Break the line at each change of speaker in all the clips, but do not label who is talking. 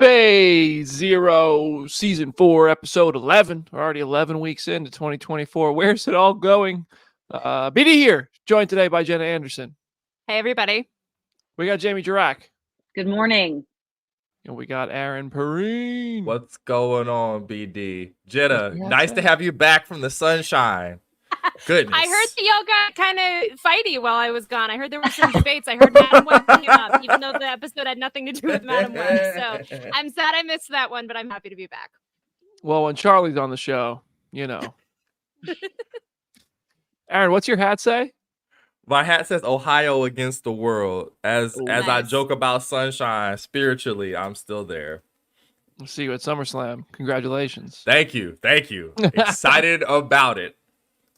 Phase Zero, Season 4, Episode 11. We're already 11 weeks into 2024. Where's it all going? BD here, joined today by Jenna Anderson.
Hey, everybody.
We got Jamie Jirac.
Good morning.
And we got Aaron Perrine.
What's going on, BD? Jenna, nice to have you back from the sunshine. Goodness.
I heard that y'all got kind of fighty while I was gone. I heard there were some debates. I heard Madam Web came up, even though the episode had nothing to do with Madam Web. So I'm sad I missed that one, but I'm happy to be back.
Well, when Charlie's on the show, you know. Aaron, what's your hat say?
My hat says Ohio against the world. As I joke about sunshine, spiritually, I'm still there.
We'll see you at SummerSlam. Congratulations.
Thank you. Excited about it.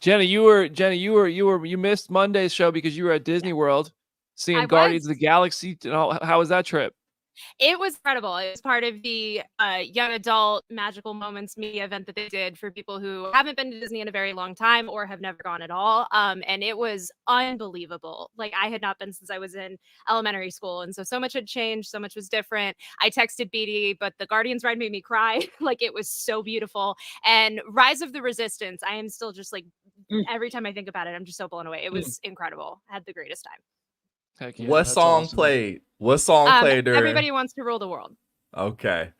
Jenna, you missed Monday's show because you were at Disney World seeing Guardians of the Galaxy. How was that trip?
It was incredible. It was part of the young adult magical moments media event that they did for people who haven't been to Disney in a very long time or have never gone at all. And it was unbelievable. Like, I had not been since I was in elementary school. And so much had changed. So much was different. I texted BD, but the Guardians ride made me cry. Like, it was so beautiful. And Rise of the Resistance, I am still just like, every time I think about it, I'm just so blown away. It was incredible. I had the greatest time.
Heck yeah,
what song
awesome.
Played? What song played during?
Everybody Wants to Rule the World.
Okay.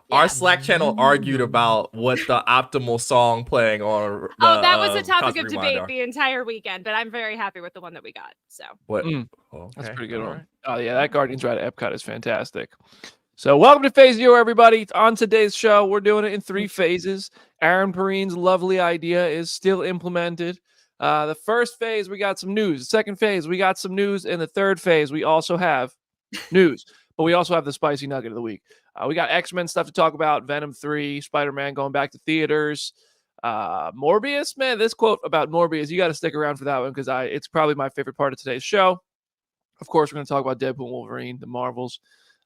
Yeah.
Our Slack channel argued about what the optimal song playing on.
That was a topic of debate the entire weekend, but I'm very happy with the one that we got. So
what?
Okay. That's a pretty good one. Oh yeah, that Guardians ride at Epcot is fantastic. So welcome to Phase Zero, everybody. On today's show, we're doing it in 3 phases. Aaron Perrine's lovely idea is still implemented. The first phase, we got some news. The second phase, we got some news. And the third phase, we also have news. But we also have the spicy nugget of the week. We got X-Men stuff to talk about. Venom 3, Spider-Man going back to theaters. Morbius, man, this quote about Morbius, you got to stick around for that one because it's probably my favorite part of today's show. Of course, we're going to talk about Deadpool Wolverine, the Marvels,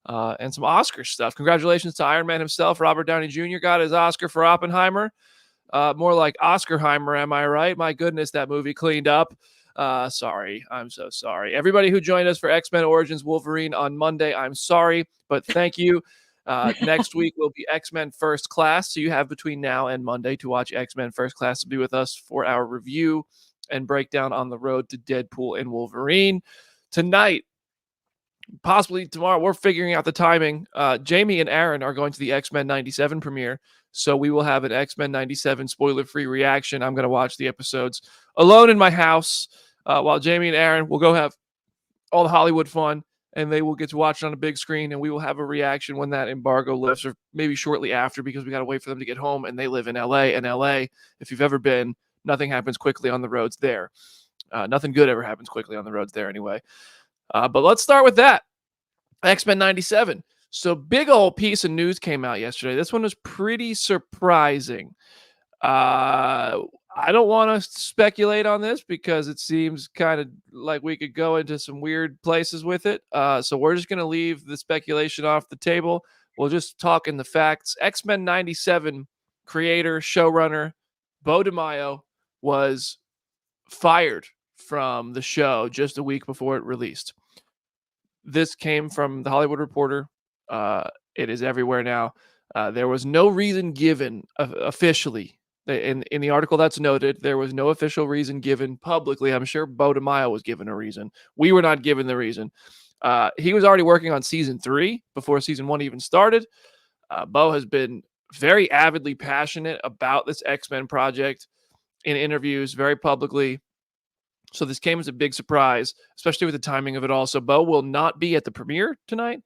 and some Oscar stuff. Congratulations to Iron Man himself. Robert Downey Jr. got his Oscar for Oppenheimer. More like Oscarheimer, am I right? My goodness, that movie cleaned up. Sorry. I'm so sorry. Everybody who joined us for X-Men Origins Wolverine on Monday, I'm sorry, but thank you. Next week will be X-Men First Class, so you have between now and Monday to watch X-Men First Class to be with us for our review and breakdown on the road to Deadpool and Wolverine. Tonight, possibly tomorrow, we're figuring out the timing. Jamie and Aaron are going to the X-Men 97 premiere. So we will have an X-Men 97 spoiler-free reaction. I'm going to watch the episodes alone in my house while Jamie and Aaron will go have all the Hollywood fun, and they will get to watch it on a big screen, and we will have a reaction when that embargo lifts, or maybe shortly after, because we got to wait for them to get home, and they live in L.A., and L.A., if you've ever been, nothing happens quickly on the roads there. Nothing good ever happens quickly on the roads there anyway. But let's start with that. X-Men 97. So big old piece of news came out yesterday. This one was pretty surprising. I don't want to speculate on this because it seems kind of like we could go into some weird places with it. So we're just going to leave the speculation off the table. We'll just talk in the facts. X-Men 97 creator, showrunner, Bo DeMaio was fired from the show just a week before it released. This came from The Hollywood Reporter. It is everywhere now. There was no reason given officially. In the article that's noted, there was no official reason given publicly. I'm sure Bo DeMaio was given a reason. We were not given the reason. He was already working on season 3 before season 1 even started. Bo has been very avidly passionate about this X-Men project in interviews very publicly. So this came as a big surprise, especially with the timing of it all. So Bo will not be at the premiere tonight.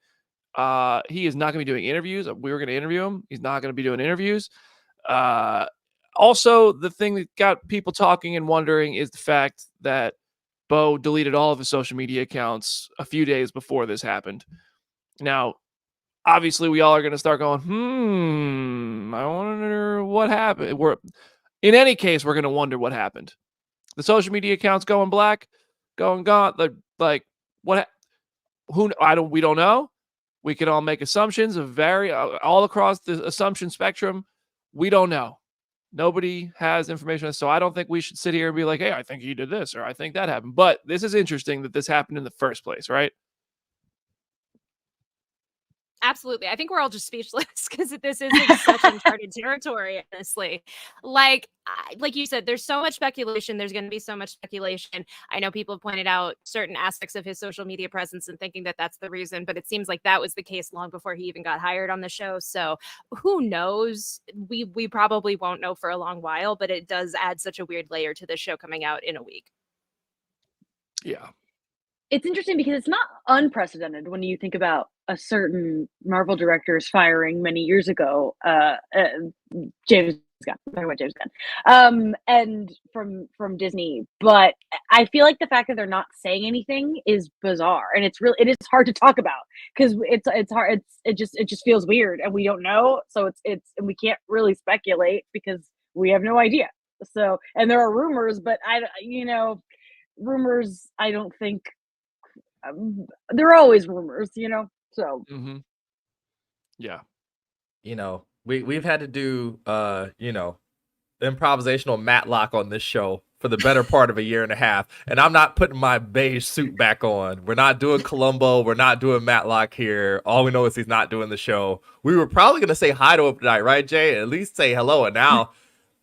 He is not going to be doing interviews. We were going to interview him. He's not going to be doing interviews. Also, the thing that got people talking and wondering is the fact that Bo deleted all of his social media accounts a few days before this happened. Now, obviously, we all are going to start going, I wonder what happened. In any case, we're going to wonder what happened. The social media accounts going black, going gone. Like what? We don't know. We can all make assumptions of all across the assumption spectrum. We don't know. Nobody has information. So I don't think we should sit here and be like, hey, I think he did this, or I think that happened. But this is interesting that this happened in the first place, right?
Absolutely. I think we're all just speechless because this is like such uncharted territory, honestly. Like you said, there's so much speculation. There's going to be so much speculation. I know people have pointed out certain aspects of his social media presence and thinking that that's the reason, but it seems like that was the case long before he even got hired on the show. So who knows? We probably won't know for a long while, but it does add such a weird layer to the show coming out in a week.
Yeah.
It's interesting because it's not unprecedented when you think about a certain Marvel director's firing many years ago. James Gunn, I'm talking about James Gunn, and from Disney. But I feel like the fact that they're not saying anything is bizarre, and it is hard to talk about because it's hard. It just feels weird, and we don't know. So and we can't really speculate because we have no idea. So, and there are rumors, but rumors. I don't think. There are always rumors, so
yeah,
we've had to do improvisational Matlock on this show for the better part of a year and a half, and I'm not putting my beige suit back on. We're not doing Columbo, we're not doing Matlock here. All we know is he's not doing the show. We were probably gonna say hi to him tonight, right, Jay? At least say hello. And now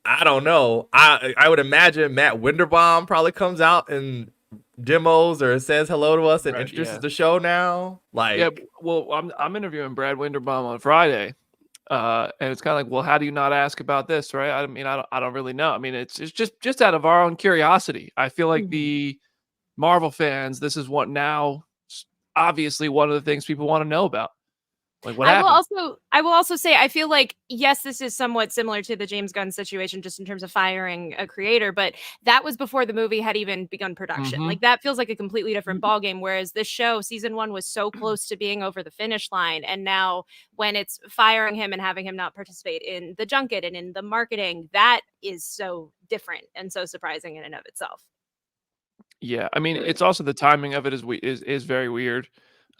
I don't know. I would imagine Matt Winderbaum probably comes out and demos or says hello to us and introduces the show now.
I'm interviewing Brad Winderbaum on Friday, and it's kind of like, well, how do you not ask about this, right? I mean, I don't really know. I mean, it's just out of our own curiosity. I feel like the Marvel fans, this is obviously one of the things people want to know about. Like, what happened?
I will also say, I feel like, yes, this is somewhat similar to the James Gunn situation, just in terms of firing a creator, but that was before the movie had even begun production.
Mm-hmm.
Like, that feels like a completely different ballgame. Whereas this show, season 1, was so close to being over the finish line. And now when it's firing him and having him not participate in the junket and in the marketing, that is so different and so surprising in and of itself.
Yeah. I mean, it's also the timing of it is very weird.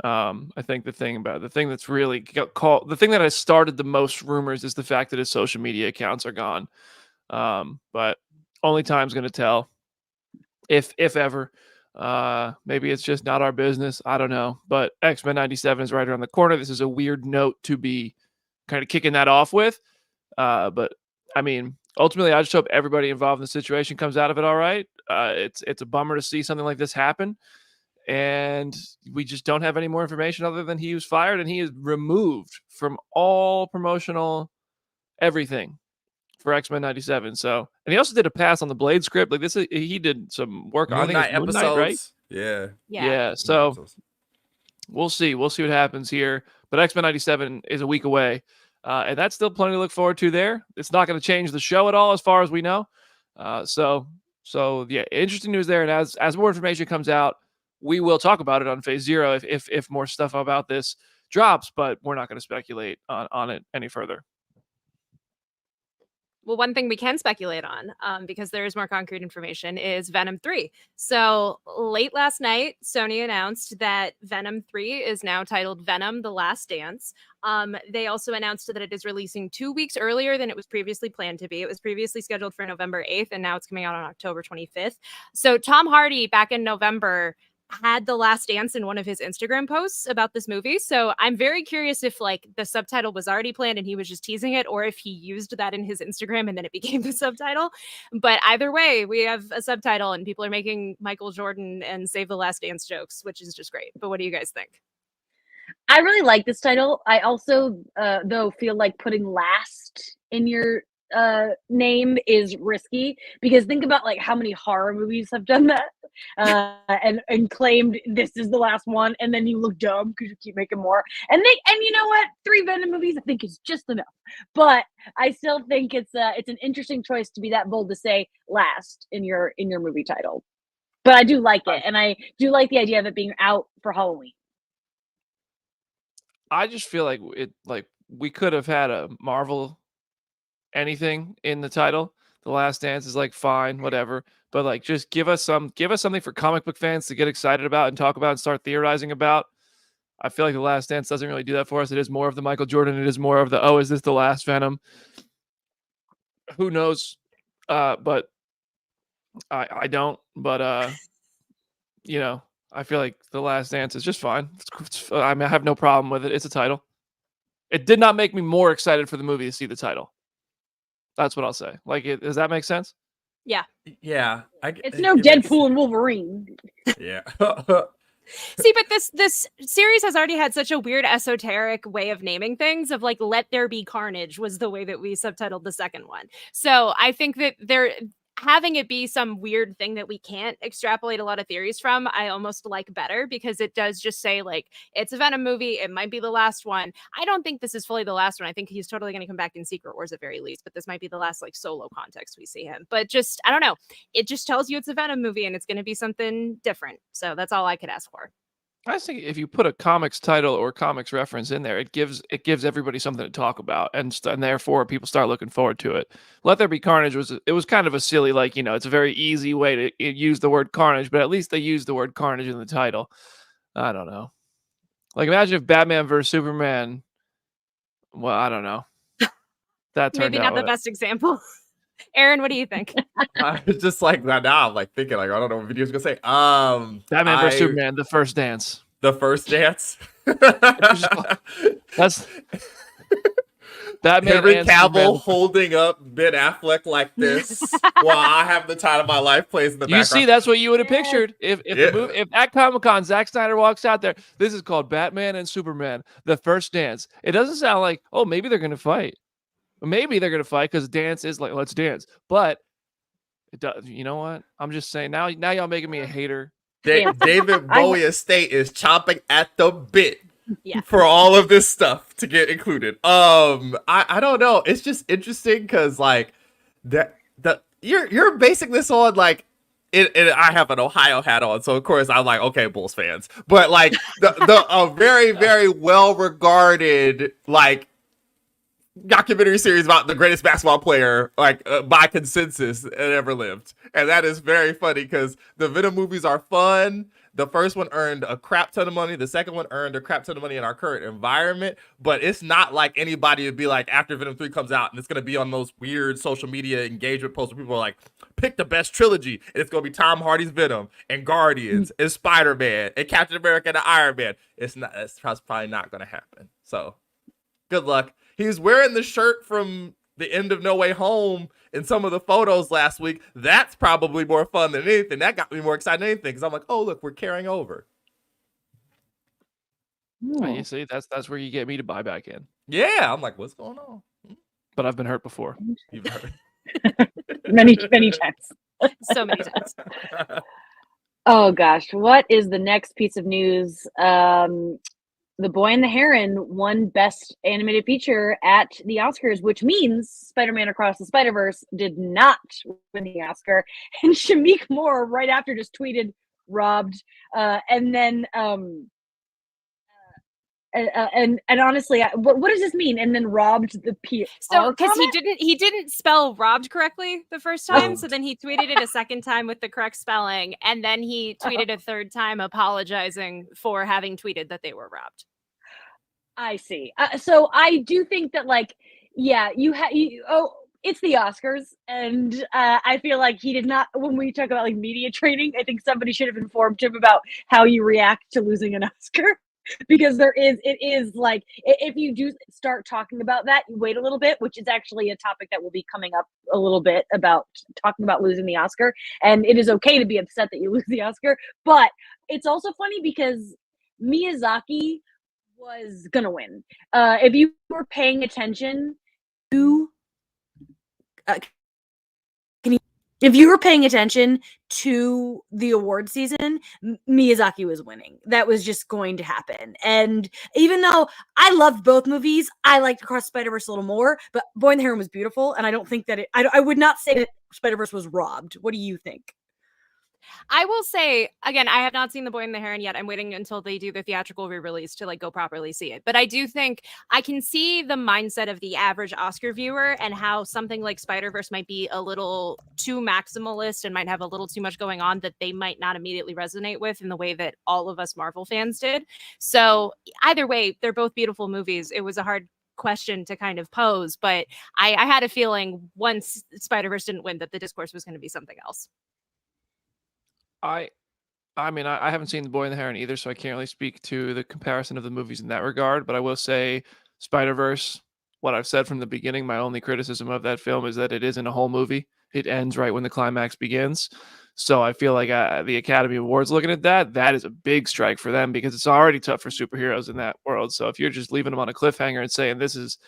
I think the thing that's really the thing that has started the most rumors is the fact that his social media accounts are gone. But only time's going to tell if ever. Maybe it's just not our business. I don't know. But X-Men 97 is right around the corner. This is a weird note to be kind of kicking that off with. But I mean, ultimately, I just hope everybody involved in the situation comes out of it all right. It's a bummer to see something like this happen. And we just don't have any more information other than he was fired and he is removed from all promotional everything for X-Men 97. So, and he also did a pass on the Blade script. Like this, he did some work on
Moon Knight episodes, right?
Yeah.
So we'll see. We'll see what happens here. But X-Men 97 is a week away, and that's still plenty to look forward to. There, it's not going to change the show at all, as far as we know. So yeah, interesting news there. And as more information comes out, we will talk about it on Phase Zero if more stuff about this drops, but we're not going to speculate on it any further.
Well, one thing we can speculate on, because there is more concrete information, is Venom 3. So late last night, Sony announced that Venom 3 is now titled Venom: The Last Dance. They also announced that it is releasing 2 weeks earlier than it was previously planned to be. It was previously scheduled for November 8th, and now it's coming out on October 25th. So Tom Hardy, back in November, had The Last Dance in one of his Instagram posts about this movie. So I'm very curious if like the subtitle was already planned and he was just teasing it, or if he used that in his Instagram and then it became the subtitle. But either way, we have a subtitle and people are making Michael Jordan and Save the Last Dance jokes, which is just great. But what do you guys think?
I really like this title. I also, though, feel like putting last in your name is risky, because think about like how many horror movies have done that and claimed this is the last one, and then you look dumb because you keep making more. And you know what? 3 Venom movies I think is just enough. But I still think it's an interesting choice to be that bold to say last in your movie title. But I do like it, and I do like the idea of it being out for Halloween.
I just feel like we could have had a Marvel anything in the title. The Last Dance is like fine, whatever, but like just give us something for comic book fans to get excited about and talk about and start theorizing about. I feel like The Last Dance doesn't really do that for us. It is more of the Michael Jordan. It is more of the, is this the last Venom? Who knows? But I don't. But I feel like The Last Dance is just fine. I have no problem with it. It's a title. It did not make me more excited for the movie to see the title. That's what I'll say. Like, does that make sense?
Yeah.
Yeah.
It's no Deadpool and Wolverine.
Yeah.
See, but this series has already had such a weird esoteric way of naming things of like "Let There Be Carnage" was the way that we subtitled the second one. So I think that they're having it be some weird thing that we can't extrapolate a lot of theories from. I almost like better because it does just say like it's a Venom movie. It might be the last one. I don't think this is fully the last one. I think he's totally going to come back in Secret Wars at very least, but this might be the last like solo context we see him. But just I don't know. It just tells you it's a Venom movie and it's going to be something different. So that's all I could ask for.
I think if you put a comics title or comics reference in there, it gives everybody something to talk about, and therefore people start looking forward to it. Let There Be Carnage was kind of a silly, like, it's a very easy way to use the word carnage, but at least they used the word carnage in the title. I don't know. Like, imagine if Batman versus Superman. Well, I don't know. That turned
maybe
out
not the best example. Aaron, what do you think?
I was just like that now. I'm like thinking, like, I don't know what video's gonna say.
Batman versus Superman, the first dance.
The first dance.
That's Batman.
Henry
and
Cavill
Superman.
holding up Ben Affleck like this while I Have the Time of My Life plays in the background.
You see, that's what you would have pictured if at Comic-Con Zack Snyder walks out there. This is called Batman and Superman, the first dance. It doesn't sound like, oh, maybe they're gonna fight. Maybe they're gonna fight because dance is like, let's dance. But it does. You know what? I'm just saying now y'all making me a hater.
David Bowie estate is chomping at the bit
Yeah.
for all of this stuff to get included. I don't know. It's just interesting because like you're basing this on like I have an Ohio hat on, so of course I'm like, okay, Bulls fans. But like a very, very well regarded like documentary series about the greatest basketball player, like by consensus, that ever lived. And that is very funny because the Venom movies are fun. The first one earned a crap ton of money. The second one earned a crap ton of money in our current environment. But it's not like anybody would be like, after Venom 3 comes out, and it's going to be on those weird social media engagement posts where people are like, pick the best trilogy. And it's going to be Tom Hardy's Venom and Guardians and Spider-Man and Captain America and Iron Man. It's probably not going to happen. So good luck. He was wearing the shirt from the end of No Way Home in some of the photos last week. That's probably more fun than anything. That got me more excited than anything because I'm like, oh, look, we're carrying over.
You see, that's where you get me to buy back in.
Yeah, I'm like, what's going on?
But I've been hurt before.
You've heard.
many times.
So many times.
Oh gosh, what is the next piece of news? The Boy and the Heron won Best Animated Feature at the Oscars, which means Spider-Man Across the Spider-Verse did not win the Oscar. And Shamik Moore right after just tweeted robbed. And then honestly, what does this mean? And then robbed the PR.
So because he didn't spell robbed correctly the first time, so then he tweeted it a second time with the correct spelling, and then he tweeted a third time apologizing for having tweeted that they were robbed.
I see. So I do think that, like, yeah, it's the Oscars, and I feel like he did not. When we talk about like media training, I think somebody should have informed him about how you react to losing an Oscar. Because it is like, if you do start talking about that, you wait a little bit, which is actually a topic that will be coming up a little bit about talking about losing the Oscar. And it is okay to be upset that you lose the Oscar, but it's also funny because Miyazaki was gonna win. If you were paying attention to if you were paying attention to the award season, Miyazaki was winning. That was just going to happen. And even though I loved both movies, I liked Across the Spider-Verse a little more, but Boy and the Heron was beautiful. And I don't think that I would not say that Spider-Verse was robbed. What do you think?
I will say, again, I have not seen The Boy and the Heron yet. I'm waiting until they do the theatrical re-release to like go properly see it. But I do think I can see the mindset of the average Oscar viewer and how something like Spider-Verse might be a little too maximalist and might have a little too much going on that they might not immediately resonate with in the way that all of us Marvel fans did. So either way, they're both beautiful movies. It was a hard question to kind of pose, but I had a feeling once Spider-Verse didn't win that the discourse was going to be something else.
I mean, I haven't seen The Boy and the Heron either, so I can't really speak to the comparison of the movies in that regard. But I will say Spider-Verse, what I've said from the beginning, my only criticism of that film is that it isn't a whole movie. It ends right when the climax begins. So I feel like the Academy Awards looking at that is a big strike for them because it's already tough for superheroes in that world. So if you're just leaving them on a cliffhanger and saying this is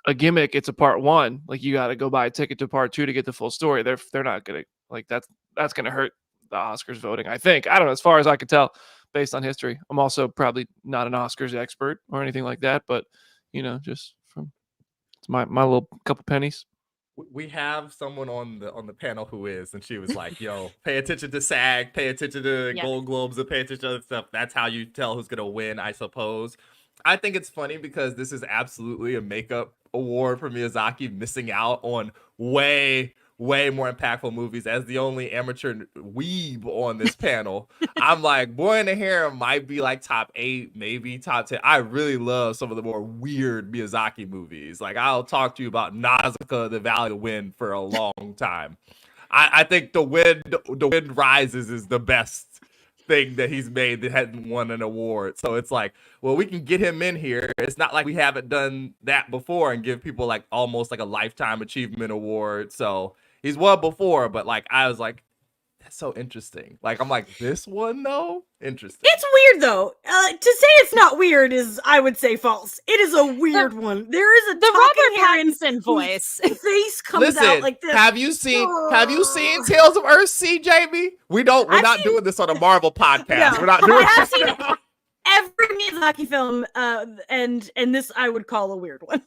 a gimmick, it's a part one, like you got to go buy a ticket to part two to get the full story. They're not gonna like that's gonna hurt the Oscars voting. I think, I don't know, as far as I could tell based on history. I'm also probably not an Oscars expert or anything like that, but just from it's my little couple pennies.
We have someone on the panel who is, and she was like, "Yo, pay attention to SAG, pay attention to Gold Globes, and pay attention to other stuff. That's how you tell who's gonna win, I suppose." I think it's funny because this is absolutely a makeup award for Miyazaki, missing out on way more impactful movies. As the only amateur weeb on this panel, I'm like, Boy in the Harem might be like top 8, maybe top 10. I really love some of the more weird Miyazaki movies. Like, I'll talk to you about Nausicaa, The Valley of the Wind for a long time. I think The Wind Rises is the best thing that he's made that hadn't won an award. So it's like, well, we can get him in here. It's not like we haven't done that before and give people like almost like a lifetime achievement award. So he's won before, but like I was like, that's so interesting. Like I'm like, this one though, interesting.
It's weird though. To say it's not weird is, I would say, false. It is a weird one. There is
the Robert Pattinson voice.
Face comes out like this.
Have you seen Tales of Earthsea, Jamie? We're not doing this on a Marvel podcast.
No,
We're not doing
I have
this.
seen every Miyazaki film, and this I would call a weird one.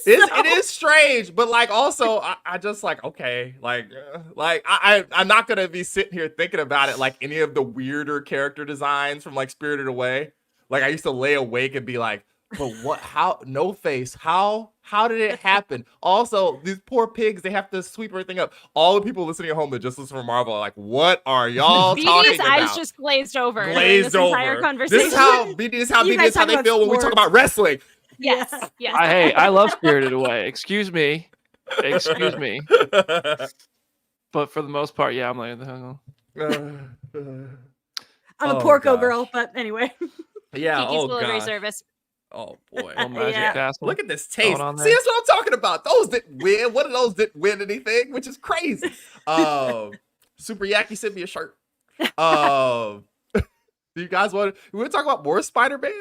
It is strange, but like also I just like, okay, I'm not gonna be sitting here thinking about it like any of the weirder character designs from like Spirited Away. Like I used to lay awake and be like, but what, how, No Face, how did it happen? Also, these poor pigs, they have to sweep everything up. All the people listening at home that just listen from Marvel are like, what are y'all talking about?
BD's eyes just glazed over.
Glazed over.
Entire conversation.
This is how they feel when we talk about wrestling.
Yes. Yes.
I love Spirited Away. Excuse me. But for the most part, yeah, I'm like,
I'm a Porco girl, but anyway.
Yeah.
Kiki's military service.
Oh boy.
Magic Castle.
Look at this taste. See,
on
that's what I'm talking about. Those didn't win. One of those didn't win anything, which is crazy. Super Yaki sent me a shirt. Do you guys want to talk about more Spider-Man?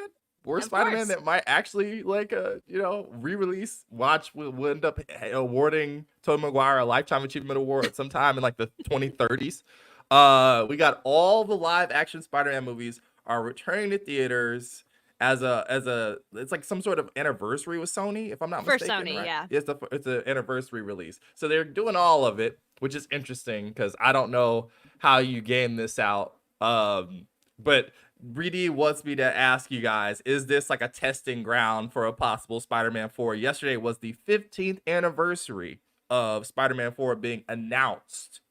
Or Spider-Man that might actually re-release. We'll end up awarding Tobey Maguire a Lifetime Achievement Award at some time in like the 2030s. We got all the live action Spider-Man movies are returning to theaters as it's like some sort of anniversary with Sony, if I'm not mistaken.
For Sony,
right?
yeah.
It's an anniversary release. So they're doing all of it, which is interesting because I don't know how you game this out. But Reedy wants me to ask you guys, is this like a testing ground for a possible Spider-Man 4? Yesterday was the 15th anniversary of Spider-Man 4 being announced,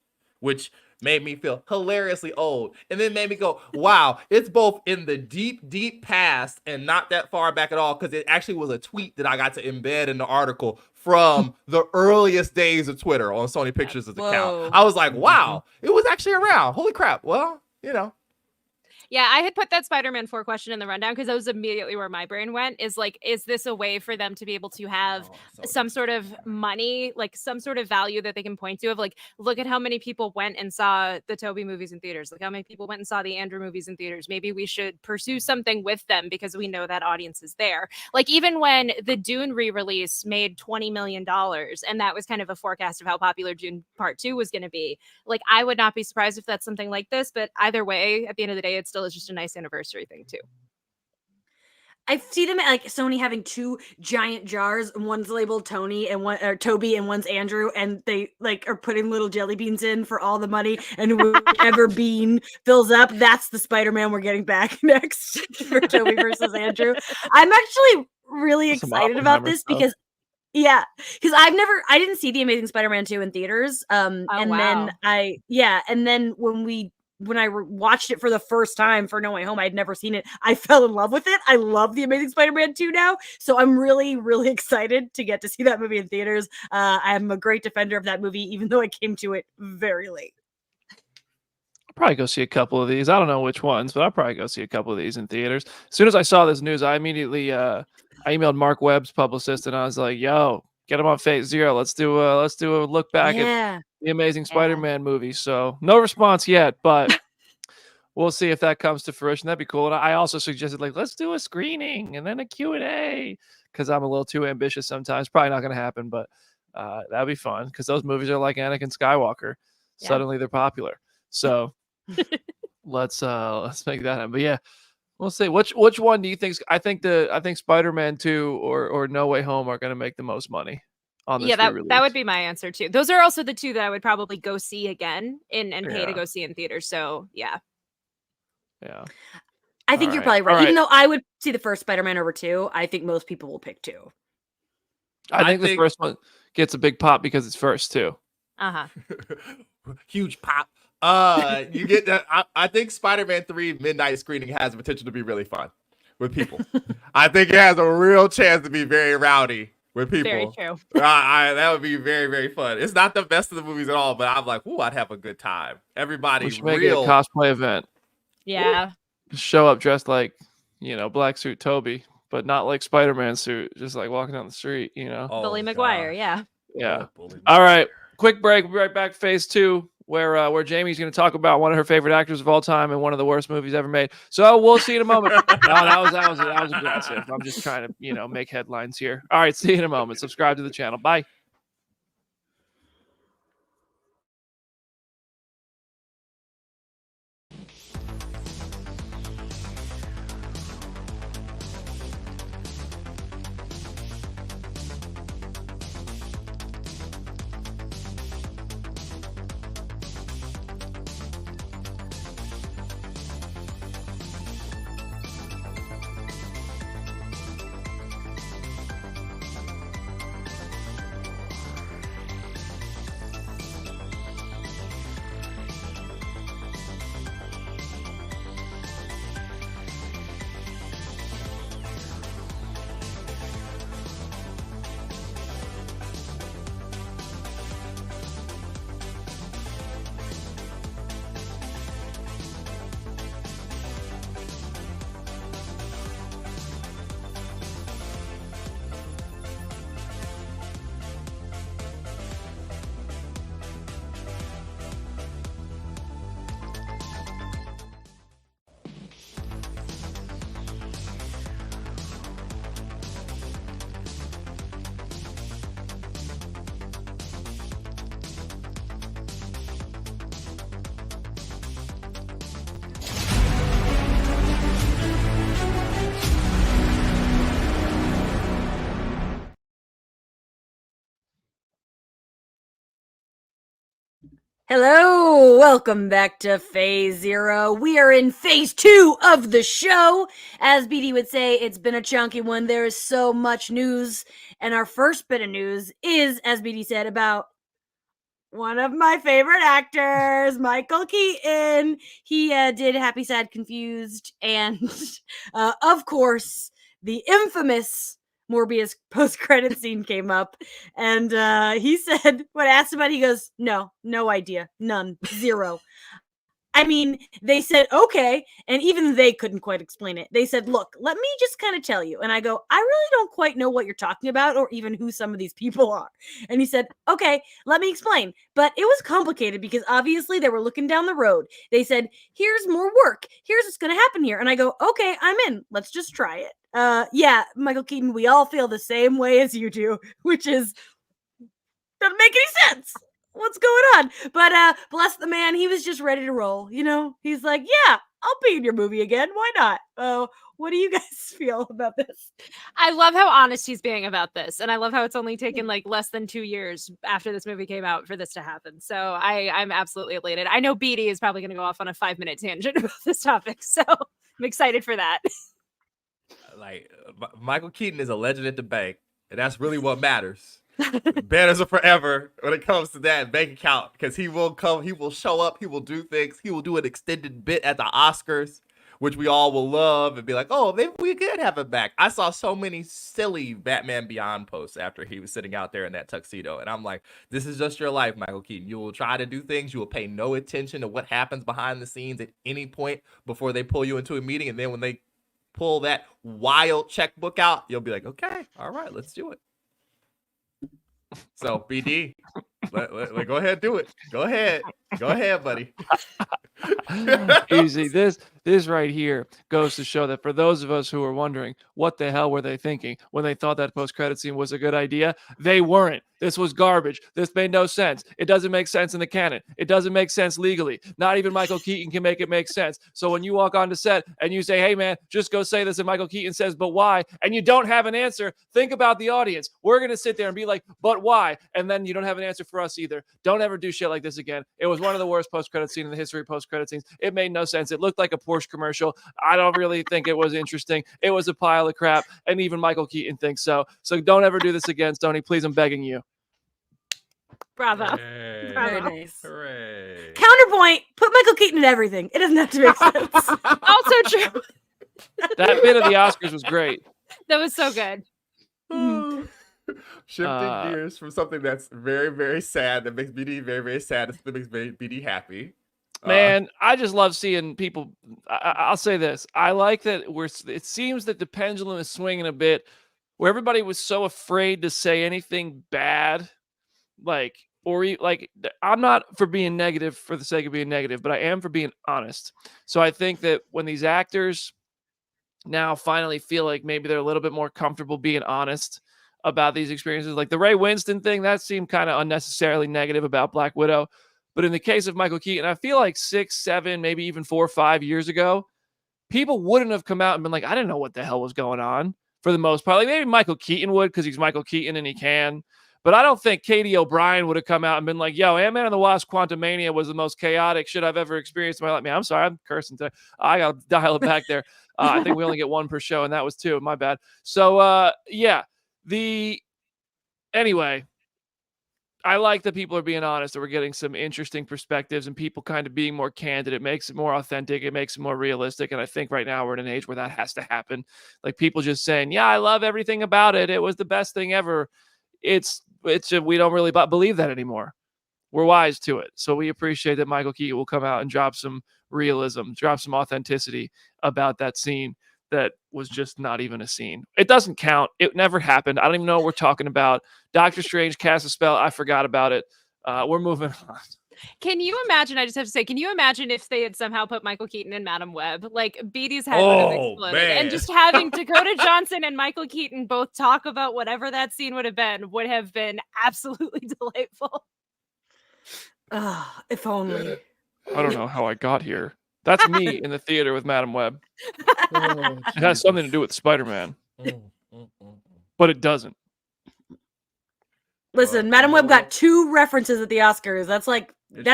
which made me feel hilariously old. And then made me go, wow, it's both in the deep, deep past and not that far back at all, because it actually was a tweet that I got to embed in the article from the earliest days of Twitter on Sony Pictures' account. I was like, wow, it was actually around. Holy crap. Well,
Yeah, I had put that Spider-Man 4 question in the rundown because that was immediately where my brain went. Is like, is this a way for them to be able to have some sort of money, like some sort of value that they can point to of like, look at how many people went and saw the Tobey movies in theaters. Look how many people went and saw the Andrew movies in theaters. Maybe we should pursue something with them because we know that audience is there. Like even when the Dune re-release made $20 million and that was kind of a forecast of how popular Dune Part 2 was going to be. Like I would not be surprised if that's something like this, but either way, at the end of the day, it's still is just a nice anniversary thing too.
I see them like Sony having two giant jars, and one's labeled Tony and one or Toby and one's Andrew, and they like are putting little jelly beans in for all the money, and whichever bean fills up, that's the Spider-Man we're getting back next for Toby versus Andrew. I'm actually really excited about this because I didn't see The Amazing Spider-Man 2 in theaters. Then when I watched it for the first time for No Way Home, I'd never seen it. I fell in love with it. I love The Amazing Spider-Man 2 now. So I'm really, really excited to get to see that movie in theaters. I'm a great defender of that movie, even though I came to it very late.
probably go see a couple of these. I don't know which ones, but I'll probably go see a couple of these in theaters. As soon as I saw this news, I immediately I emailed Mark Webb's publicist and I was like, "Yo, get him on Phase Zero. Let's do a look back at the Amazing Spider-Man movie." So no response yet, but we'll see if that comes to fruition. That'd be cool. And I also suggested like let's do a screening and then a Q&A because I'm a little too ambitious sometimes. Probably not going to happen, but that'd be fun because those movies are like Anakin Skywalker.
Yeah.
Suddenly they're popular. So let's make that happen. But yeah, we'll see. Which one do you think? I think Spider-Man 2 or No Way Home are going to make the most money on this.
Yeah, that would be my answer too. Those are also the two that I would probably go see again and pay to go see in theaters. So yeah.
I think you're probably right. Even though I would see the first Spider-Man over 2, I think most people will pick 2.
I think the first one gets a big pop because it's first too.
Huge pop. You get that. I think Spider-Man 3 midnight screening has the potential to be really fun with people. I think it has a real chance to be very rowdy with people.
Very true.
That would be very, very fun. It's not the best of the movies at all, but I'm like, ooh, I'd have a good time. Everybody,
we should make it a cosplay event.
Yeah.
Show up dressed like, black suit Toby, but not like Spider-Man suit, just like walking down the street,
Bully Maguire, yeah.
All right, quick break. We'll be right back. Phase 2, where Jamie's going to talk about one of her favorite actors of all time and one of the worst movies ever made. So we'll see you in a moment. No, that was aggressive. I'm just trying to, make headlines here. All right, see you in a moment. Subscribe to the channel. Bye.
Hello, welcome back to Phase Zero. We are in Phase 2 of the show. As BD would say, it's been a chunky one. There is so much news. And our first bit of news is, as BD said, about one of my favorite actors, Michael Keaton. He did Happy, Sad, Confused. And, of course, the infamous Morbius post-credit scene came up, and he said, when asked about it, he goes, no idea, none, zero. I mean, they said, okay, and even they couldn't quite explain it. They said, look, let me just kind of tell you. And I go, I really don't quite know what you're talking about or even who some of these people are. And he said, okay, let me explain. But it was complicated because obviously they were looking down the road. They said, here's more work. Here's what's going to happen here. And I go, okay, I'm in. Let's just try it. Yeah, Michael Keaton, we all feel the same way as you do, which is, doesn't make any sense. What's going on? But bless the man, he was just ready to roll. He's like, yeah, I'll be in your movie again. Why not? What do you guys feel about this?
I love how honest he's being about this, and I love how it's only taken like less than 2 years after this movie came out for this to happen. So I'm absolutely elated. I know BD is probably going to go off on a 5-minute tangent about this topic, so I'm excited for that.
Like Michael Keaton is a legend at the bank, and that's really what matters. Banners are forever when it comes to that bank account, because he will come, he will show up, he will do things, he will do an extended bit at the Oscars which we all will love and be like, oh, maybe we could have him back. I saw so many silly Batman Beyond posts after he was sitting out there in that tuxedo. And I'm like, this is just your life, Michael Keaton. You will try to do things. You will pay no attention to what happens behind the scenes at any point before they pull you into a meeting. And then when they pull that wild checkbook out, you'll be like, okay, all right, let's do it. So BD, go ahead, do it. Go ahead, buddy.
Easy. This right here goes to show that for those of us who are wondering what the hell were they thinking when they thought that post-credit scene was a good idea, they weren't. This was garbage. This made no sense. It doesn't make sense in the canon. It doesn't make sense legally. Not even Michael Keaton can make it make sense. So when you walk onto set and you say, hey man, just go say this, and Michael Keaton says, but why? And you don't have an answer, think about the audience. We're going to sit there and be like, but why? And then you don't have an answer for us either. Don't ever do shit like this again. It was one of the worst post-credit scenes in the history of post-credit scenes. It made no sense. It looked like a Porsche commercial. I don't really think it was interesting. It was a pile of crap. And even Michael Keaton thinks so. So don't ever do this again, Stoney. Please, I'm begging you.
Bravo.
Hooray.
Very nice.
Hooray.
Counterpoint: put Michael Keaton in everything. It doesn't have to make sense.
Also true.
That bit of the Oscars was great.
That was so good.
Shifting gears from something that's very, very sad, that makes BD very, very sad, that makes BD happy.
Man, I just love seeing people. I'll say this. I like that it seems that the pendulum is swinging a bit where everybody was so afraid to say anything bad. I'm not for being negative for the sake of being negative, but I am for being honest. So I think that when these actors now finally feel like maybe they're a little bit more comfortable being honest about these experiences, like the Ray Winston thing, that seemed kind of unnecessarily negative about Black Widow. But in the case of Michael Keaton, I feel like 6, 7, maybe even 4 or 5 years ago, people wouldn't have come out and been like, I didn't know what the hell was going on, for the most part. Like maybe Michael Keaton would, because he's Michael Keaton and he can. But I don't think Katie O'Brien would have come out and been like, yo, Ant-Man and the Wasp Quantumania was the most chaotic shit I've ever experienced in my life. Man, I'm sorry, I'm cursing today. I got to dial it back there. I think we only get 1 per show, and that was 2. My bad. So, anyway, I like that people are being honest, that we're getting some interesting perspectives and people kind of being more candid. It makes it more authentic. It makes it more realistic. And I think right now we're in an age where that has to happen. Like people just saying, yeah, I love everything about it. It was the best thing ever. We don't really believe that anymore. We're wise to it. So we appreciate that Michael Keaton will come out and drop some realism, drop some authenticity about that scene that was just not even a scene. It doesn't count. It never happened. I don't even know what we're talking about. Doctor Strange cast a spell. I forgot about it. We're moving on.
Can you imagine? I just have to say, can you imagine if they had somehow put Michael Keaton in Madam Web? Like BD's head would have exploded, and just having Dakota Johnson and Michael Keaton both talk about whatever that scene would have been absolutely delightful.
If only.
I don't know how I got here. That's me in the theater with Madam Web. It has something to do with Spider-Man, but it doesn't.
Listen, Madam Web got 2 references at the Oscars. That's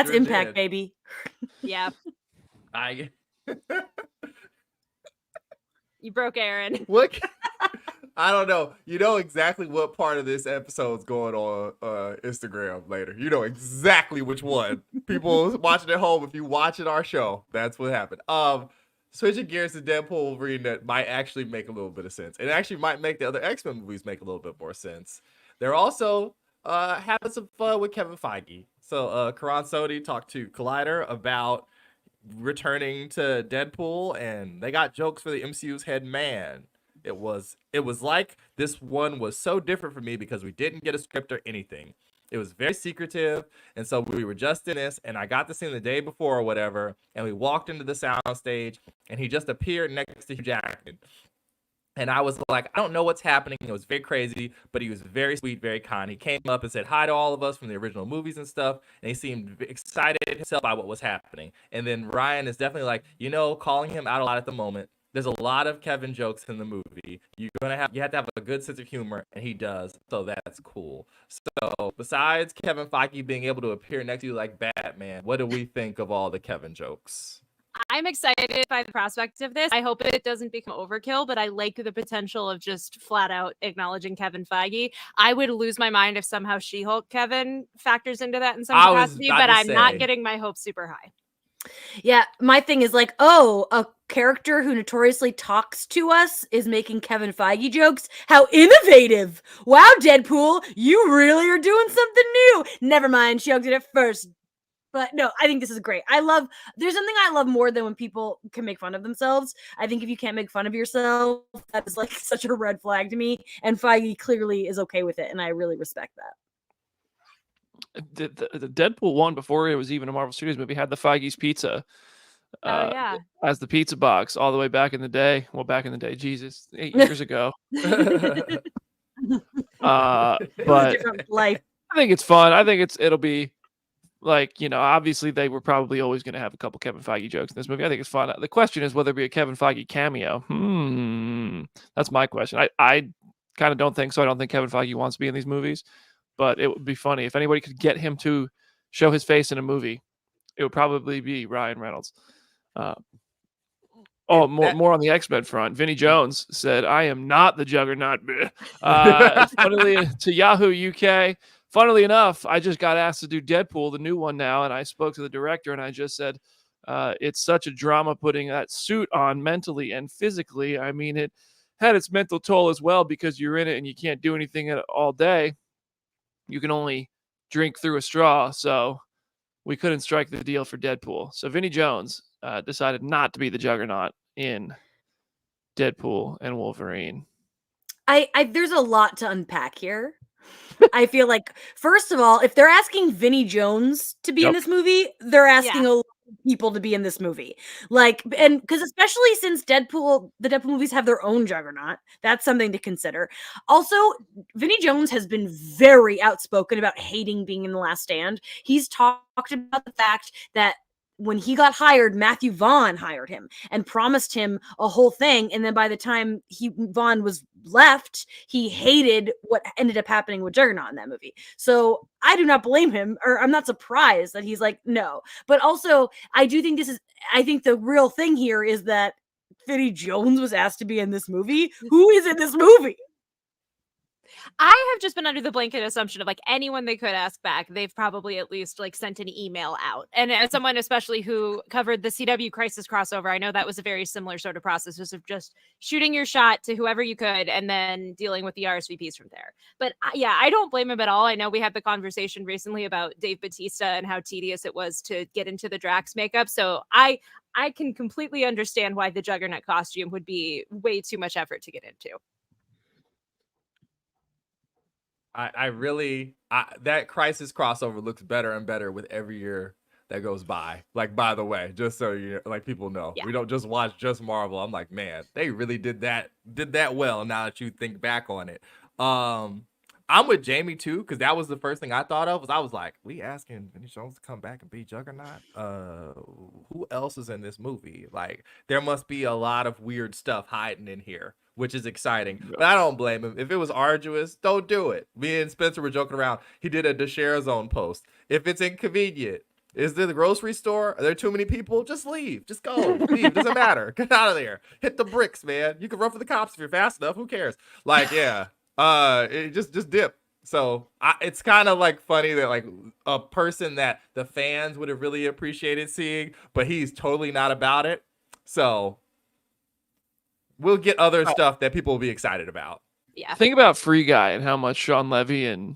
sure impact,
did.
baby.
Yeah. You broke Aaron.
What? I don't know. You know exactly what part of this episode's going on Instagram later. You know exactly which one. People watching at home, if you watching our show, that's what happened. Switching gears to Deadpool Wolverine, that might actually make a little bit of sense. It actually might make the other X-Men movies make a little bit more sense. They're also having some fun with Kevin Feige. So Karan Sodi talked to Collider about returning to Deadpool, and they got jokes for the MCU's head man. It was like this one was so different for me because we didn't get a script or anything. It was very secretive, and so we were just in this, and I got this in the day before or whatever, and we walked into the sound stage, and he just appeared next to Hugh Jackman. And I was like, I don't know what's happening. It was very crazy, but he was very sweet, very kind. He came up and said hi to all of us from the original movies and stuff, and he seemed excited himself by what was happening. And then Ryan is definitely like, calling him out a lot at the moment. There's a lot of Kevin jokes in the movie. You have to have a good sense of humor, and he does, so that's cool. So besides Kevin Feige being able to appear next to you like Batman, what do we think of all the Kevin jokes?
I'm excited by the prospect of this. I hope it doesn't become overkill, but I like the potential of just flat out acknowledging Kevin Feige. I would lose my mind if somehow She-Hulk Kevin factors into that in some capacity, but I'm not getting my hopes super high.
Yeah, my thing is like, oh, a character who notoriously talks to us is making Kevin Feige jokes. How innovative! Wow, Deadpool, you really are doing something new. Never mind, she hugged it at first. But no, I think this is great. There's something I love more than when people can make fun of themselves. I think if you can't make fun of yourself, that is like such a red flag to me. And Feige clearly is okay with it, and I really respect that.
The Deadpool one, before it was even a Marvel Studios movie, had the Feige's Pizza
Yeah.
as the pizza box all the way back in the day. Well, back in the day, Jesus, 8 years ago.
It was a
But
different life.
I think it's fun. I think it'll be like, obviously they were probably always going to have a couple Kevin Feige jokes in this movie. I think it's fun. The question is whether it be a Kevin Feige cameo. That's my question. I kind of don't think so. I don't think Kevin Feige wants to be in these movies, but it would be funny if anybody could get him to show his face in a movie. It would probably be Ryan Reynolds. More on the X-Men front. Vinnie Jones said, "I am not the Juggernaut." Funnily to Yahoo UK. Funnily enough, I just got asked to do Deadpool, the new one now, and I spoke to the director and I just said, it's such a drama putting that suit on mentally and physically. I mean, it had its mental toll as well because you're in it and you can't do anything all day. You can only drink through a straw, so we couldn't strike the deal for Deadpool. So Vinnie Jones decided not to be the Juggernaut in Deadpool and Wolverine.
There's a lot to unpack here. I feel like, first of all, if they're asking Vinnie Jones to be in this movie, they're asking a lot of people to be in this movie. Like, and because especially since the Deadpool movies have their own Juggernaut, that's something to consider. Also, Vinnie Jones has been very outspoken about hating being in The Last Stand. He's talked about the fact that when he got hired, Matthew Vaughn hired him and promised him a whole thing. And then by the time Vaughn was left, he hated what ended up happening with Juggernaut in that movie. So I do not blame him, or I'm not surprised that he's like, no. But also, I think the real thing here is that Vinnie Jones was asked to be in this movie. Who is in this movie?
I have just been under the blanket assumption of like anyone they could ask back, they've probably at least like sent an email out. And as someone especially who covered the CW Crisis crossover, I know that was a very similar sort of process, just shooting your shot to whoever you could and then dealing with the RSVPs from there. But yeah, I don't blame him at all. I know we had the conversation recently about Dave Bautista and how tedious it was to get into the Drax makeup. So I can completely understand why the Juggernaut costume would be way too much effort to get into.
That Crisis crossover looks better and better with every year that goes by. Like, by the way, just so people know, we don't just watch just Marvel. I'm like, man, they really did that well. Now that you think back on it, I'm with Jamie too, because that was the first thing I thought of. I was like, we asking Vinnie Jones to come back and be Juggernaut? Who else is in this movie? Like, there must be a lot of weird stuff hiding in here, which is exciting. But I don't blame him. If it was arduous, don't do it. Me and Spencer were joking around. He did a share zone post. If it's inconvenient, is there the grocery store? Are there too many people? Just leave. Just go. Leave. Doesn't matter. Get out of there. Hit the bricks, man. You can run for the cops if you're fast enough. Who cares? Like, yeah. Just dip. So it's kind of like funny that like a person that the fans would have really appreciated seeing, but he's totally not about it. So we'll get other stuff that people will be excited about.
Yeah.
Think about Free Guy and how much Sean Levy and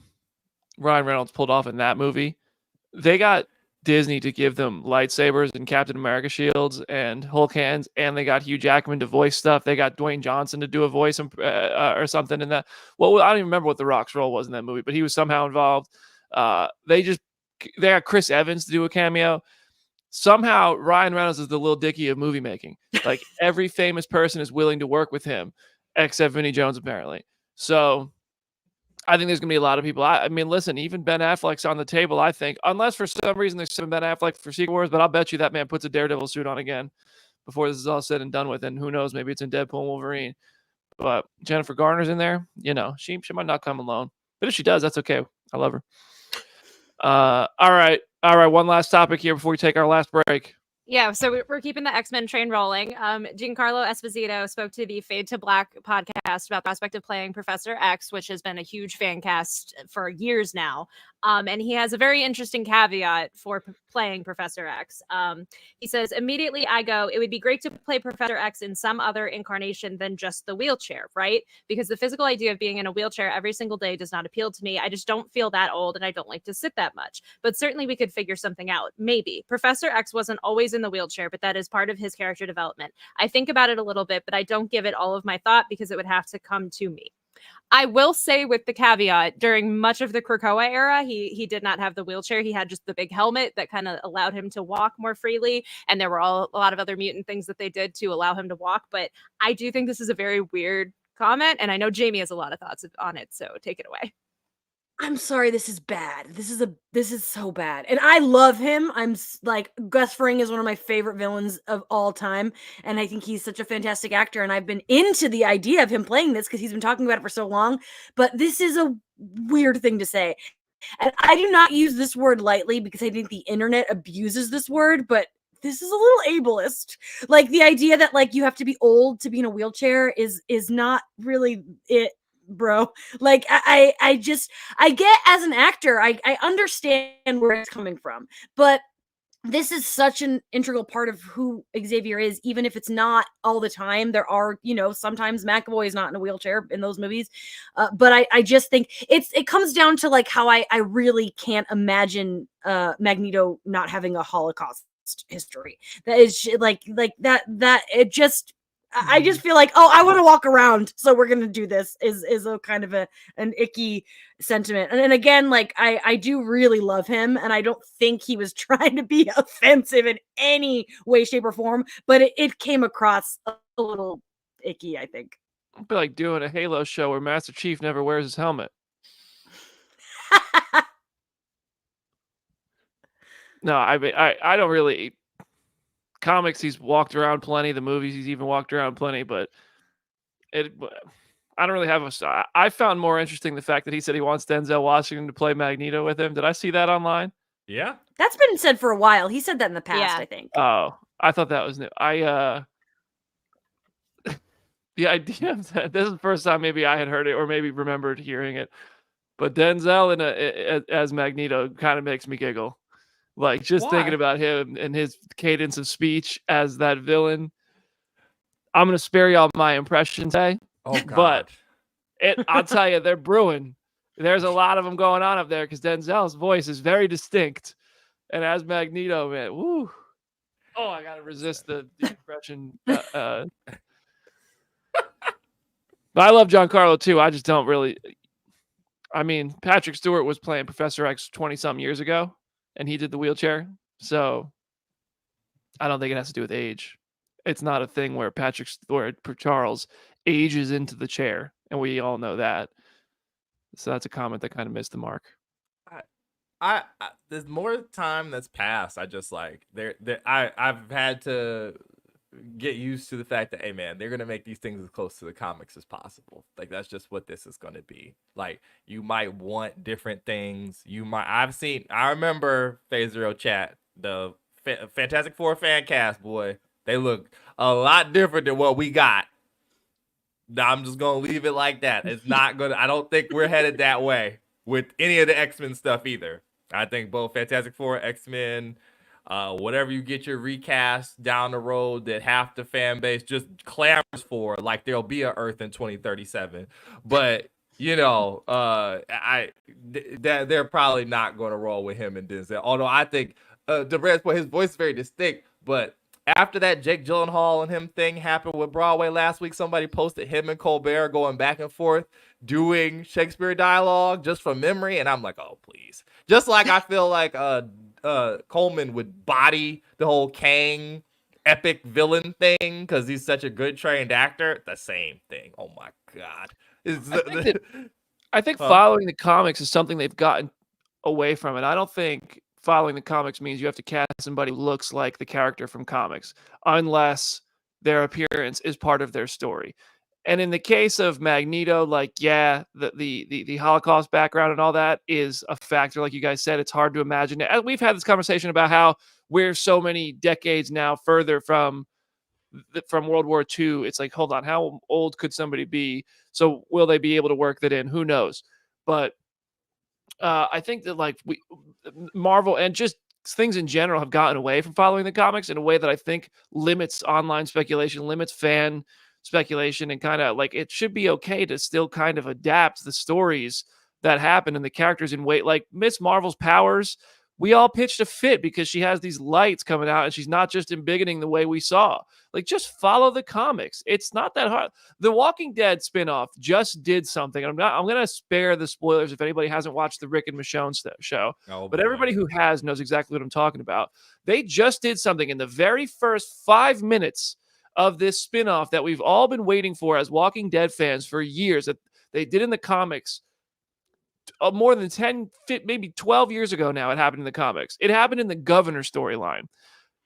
Ryan Reynolds pulled off in that movie. They got Disney to give them lightsabers and Captain America shields and Hulk hands, and they got Hugh Jackman to voice stuff. They got Dwayne Johnson to do a voice or something in that. Well, I don't even remember what The Rock's role was in that movie, but he was somehow involved. They got Chris Evans to do a cameo. Somehow Ryan Reynolds is the Lil Dicky of movie making. Like every famous person is willing to work with him, except Vinnie Jones apparently. So I think there's going to be a lot of people. I mean, listen, even Ben Affleck's on the table, I think, unless for some reason there's some Ben Affleck for Secret Wars, but I'll bet you that man puts a Daredevil suit on again before this is all said and done with. And who knows, maybe it's in Deadpool and Wolverine. But Jennifer Garner's in there. She might not come alone. But if she does, that's okay. I love her. All right. One last topic here before we take our last break.
Yeah, so we're keeping the X-Men train rolling. Giancarlo Esposito spoke to the Fade to Black podcast about the prospect of playing Professor X, which has been a huge fan cast for years now. And he has a very interesting caveat for playing Professor X. He says, immediately I go, it would be great to play Professor X in some other incarnation than just the wheelchair, right? Because the physical idea of being in a wheelchair every single day does not appeal to me. I just don't feel that old and I don't like to sit that much. But certainly we could figure something out. Maybe. Professor X wasn't always in the wheelchair, but that is part of his character development. I think about it a little bit, but I don't give it all of my thought because it would have to come to me. I will say with the caveat, during much of the Krakoa era, he did not have the wheelchair. He had just the big helmet that kind of allowed him to walk more freely. And there were a lot of other mutant things that they did to allow him to walk. But I do think this is a very weird comment. And I know Jamie has a lot of thoughts on it. So take it away.
I'm sorry, this is bad. This is so bad. And I love him. Like Gus Fring is one of my favorite villains of all time. And I think he's such a fantastic actor. And I've been into the idea of him playing this because he's been talking about it for so long. But this is a weird thing to say. And I do not use this word lightly because I think the internet abuses this word, but this is a little ableist. Like the idea that like you have to be old to be in a wheelchair is not really it, bro. Like I get as an actor, I understand where it's coming from, but this is such an integral part of who Xavier is, even if it's not all the time. There are, sometimes McAvoy is not in a wheelchair in those movies. But I just think it comes down to like how I really can't imagine Magneto not having a Holocaust history. That is like that it just I just feel like, oh, I want to walk around, so we're gonna do this. Is a kind of an icky sentiment. And again, like I do really love him, and I don't think he was trying to be offensive in any way, shape, or form. But it came across a little icky, I think.
It'd be like doing a Halo show where Master Chief never wears his helmet. No, I mean, I don't really. Comics, he's walked around plenty. The movies, he's even walked around plenty. But I don't really have a. I found more interesting the fact that he said he wants Denzel Washington to play Magneto with him. Did I see that online?
Yeah,
that's been said for a while. He said that in the past,
Yeah.
I think.
Oh, I thought that was new. The idea of that. This is the first time maybe I had heard it or maybe remembered hearing it. But Denzel as Magneto kind of makes me giggle. Like just thinking about him and his cadence of speech as that villain. I'm gonna spare y'all my impression today.
Oh God!
But I'll tell you, they're brewing. There's a lot of them going on up there because Denzel's voice is very distinct, and as Magneto, man, woo! Oh, I gotta resist the impression. But I love Giancarlo too. I just don't really. I mean, Patrick Stewart was playing Professor X 20-some years ago. And he did the wheelchair. So I don't think it has to do with age. It's not a thing where Charles ages into the chair. And we all know that. So that's a comment that kind of missed the mark.
I there's more time that's passed. I just like I've had to get used to the fact that, hey man, they're gonna make these things as close to the comics as possible. Like that's just what this is gonna be. Like you might want different things. I remember Phasero chat, the Fantastic Four fan cast, boy. They look a lot different than what we got. I'm just gonna leave it like that. It's not gonna. I don't think we're headed that way with any of the X-Men stuff either. I think both Fantastic Four, X-Men. Whatever you get your recast down the road that half the fan base just clamors for, like there'll be an Earth in 2037. But they're probably not going to roll with him and Denzel. Although I think the Red's point, his voice is very distinct. But after that Jake Gyllenhaal and him thing happened with Broadway last week, somebody posted him and Colbert going back and forth doing Shakespeare dialogue just from memory, and I'm like, oh please. Just like I feel like Coleman would body the whole Kang epic villain thing because he's such a good trained actor. The same thing. Oh my God.
I think following the comics is something they've gotten away from it. I don't think following the comics means you have to cast somebody who looks like the character from comics unless their appearance is part of their story. And in the case of Magneto, like, yeah, the Holocaust background and all that is a factor. Like you guys said, it's hard to imagine. And we've had this conversation about how we're so many decades now further from World War II. It's like, hold on, how old could somebody be? So will they be able to work that in? Who knows? But I think that like Marvel and just things in general have gotten away from following the comics in a way that I think limits online speculation, limits fan speculation, and kind of like it should be okay to still kind of adapt the stories that happen and the characters in way. Like Miss Marvel's powers, we all pitched a fit because she has these lights coming out and she's not just embiggening the way we saw. Like, just follow the comics. It's not that hard. The Walking Dead spinoff just did something. I'm going to spare the spoilers if anybody hasn't watched the Rick and Michonne show. But everybody who has knows exactly what I'm talking about. They just did something in the very first 5 minutes of this spinoff that we've all been waiting for as Walking Dead fans for years, that they did in the comics. More than 10, maybe 12 years ago now, it happened in the comics. It happened in the Governor storyline.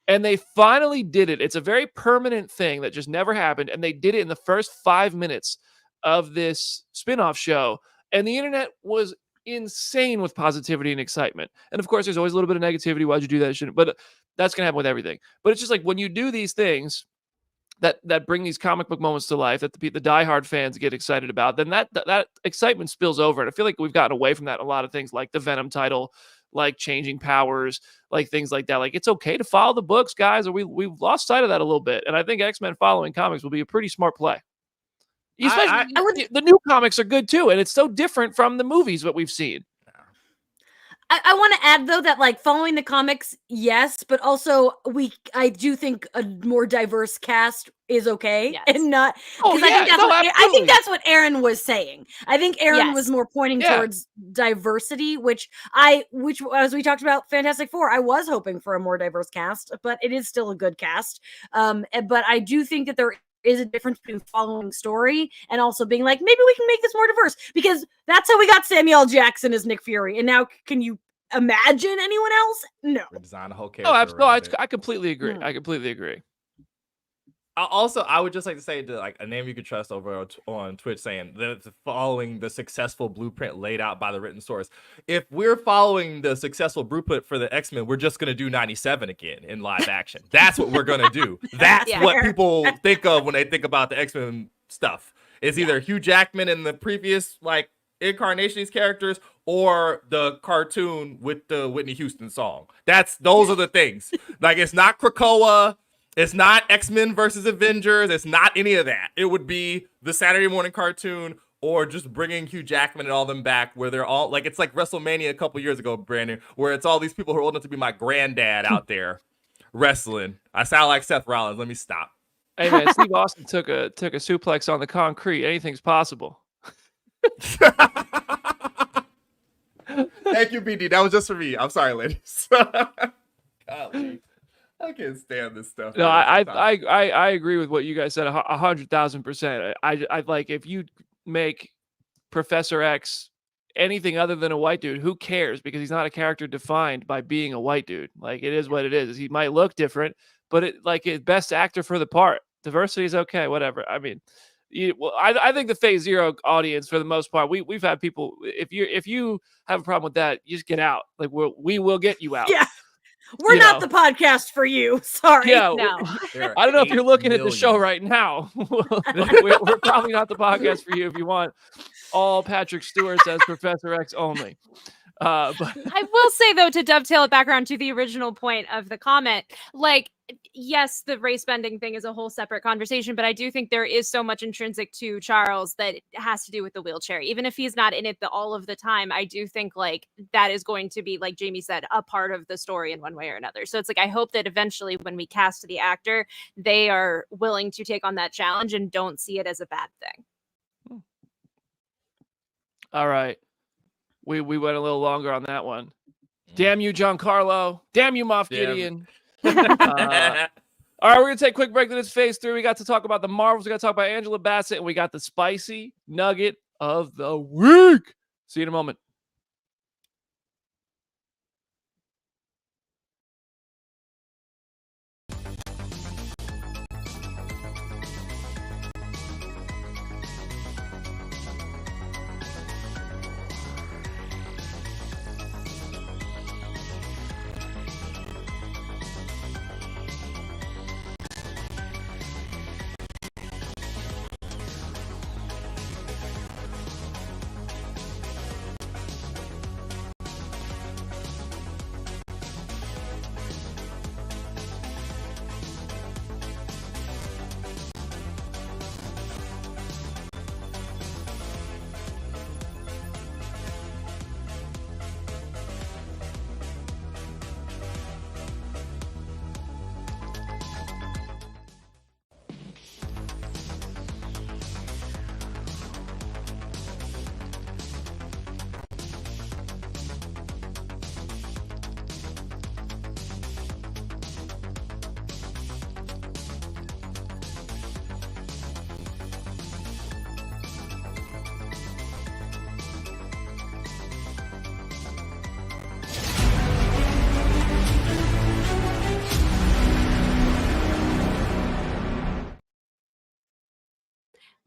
And they finally did it. It's a very permanent thing that just never happened. And they did it in the first 5 minutes of this spinoff show. And the internet was insane with positivity and excitement. And of course, there's always a little bit of negativity. Why'd you do that? But that's going to happen with everything. But it's just like when you do these things that bring these comic book moments to life that the diehard fans get excited about, then that excitement spills over. And I feel like we've gotten away from that in a lot of things, like the Venom title, like changing powers, like things like that. Like, it's okay to follow the books, guys, or we've lost sight of that a little bit. And I think X-Men following comics will be a pretty smart play. Especially the new comics are good too, and it's so different from the movies what we've seen.
I want to add though that like following the comics, yes, but also I do think a more diverse cast is okay, and not because I think that's what Aaron was saying. I think Aaron was more pointing towards diversity, which as we talked about Fantastic Four, I was hoping for a more diverse cast, but it is still a good cast. But I do think that there is a difference between following story and also being like, maybe we can make this more diverse, because that's how we got Samuel Jackson as Nick Fury. And now can you imagine anyone else? No.
Design a whole character.
I completely agree. I completely agree.
I would just like to say to like a name you could trust over on Twitch saying that it's following the successful blueprint laid out by the written source. If we're following the successful blueprint for the X-Men, we're just going to do 97 again in live action. That's what we're going to do. That's what people think of when they think about the X-Men stuff. It's either Hugh Jackman in the previous like incarnation of these characters or the cartoon with the Whitney Houston song. Those are the things. Like, it's not Krakoa. It's not X-Men versus Avengers. It's not any of that. It would be the Saturday morning cartoon or just bringing Hugh Jackman and all them back where they're all like, it's like WrestleMania a couple years ago, Brandon, where it's all these people who are old enough to be my granddad out there wrestling. I sound like Seth Rollins. Let me stop.
Hey man, Steve Austin took a suplex on the concrete. Anything's possible.
Thank you, BD. That was just for me. I'm sorry, ladies. Golly. I can't stand this stuff.
No, I agree with what you guys said 100,000%. I like, if you make Professor X anything other than a white dude, who cares? Because he's not a character defined by being a white dude. Like, it is what it is. He might look different, but it's best actor for the part. Diversity is okay, whatever. I mean, I think the Phase Zero audience, for the most part, we've had people. If you have a problem with that, you just get out. Like, we will get you out.
Yeah. We're not the podcast for you. Sorry.
Yeah, no. I don't know if you're looking at the show right now. we're probably not the podcast for you if you want all Patrick Stewart's as Professor X only. But
I will say, though, to dovetail it back around to the original point of the comment, like, yes, the race bending thing is a whole separate conversation, but I do think there is so much intrinsic to Charles that it has to do with the wheelchair. Even if he's not in it all of the time, I do think like that is going to be, like Jamie said, a part of the story in one way or another. So it's like, I hope that eventually when we cast the actor, they are willing to take on that challenge and don't see it as a bad thing.
All right. We went a little longer on that one. Damn you, Giancarlo. Damn you, Moff Gideon. All right, we're going to take a quick break. Then it's Phase 3. We got to talk about the Marvels. We got to talk about Angela Bassett. And we got the spicy nugget of the week. See you in a moment.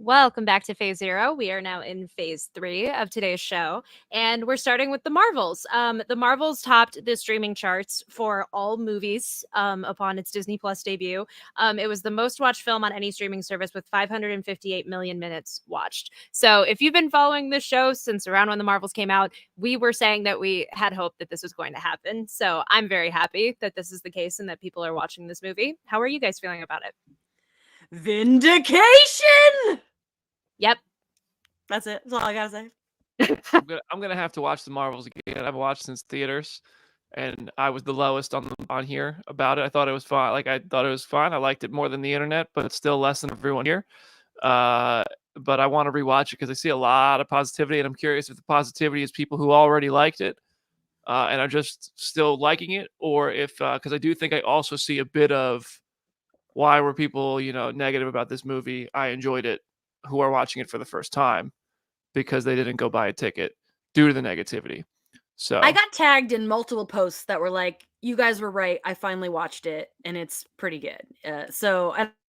Welcome back to Phase Zero. We are now in Phase 3 of today's show, and we're starting with the Marvels. The Marvels topped the streaming charts for all movies upon its Disney Plus debut. It was the most watched film on any streaming service with 558 million minutes watched. So if you've been following this show since around when the Marvels came out, we were saying that we had hoped that this was going to happen. So I'm very happy that this is the case and that people are watching this movie. How are you guys feeling about it?
Vindication!
Yep.
That's it. That's all I gotta say.
I'm gonna have to watch the Marvels again. I've watched since theaters, and I was the lowest on here about it. I thought it was fine. I thought it was fine. I liked it more than the internet, but it's still less than everyone here. But I want to rewatch it because I see a lot of positivity, and I'm curious if the positivity is people who already liked it and are just still liking it, or if because I do think I also see a bit of why were people negative about this movie. I enjoyed it. Who are watching it for the first time because they didn't go buy a ticket due to the negativity. So
I got tagged in multiple posts that were like, "You guys were right. I finally watched it, and it's pretty good." And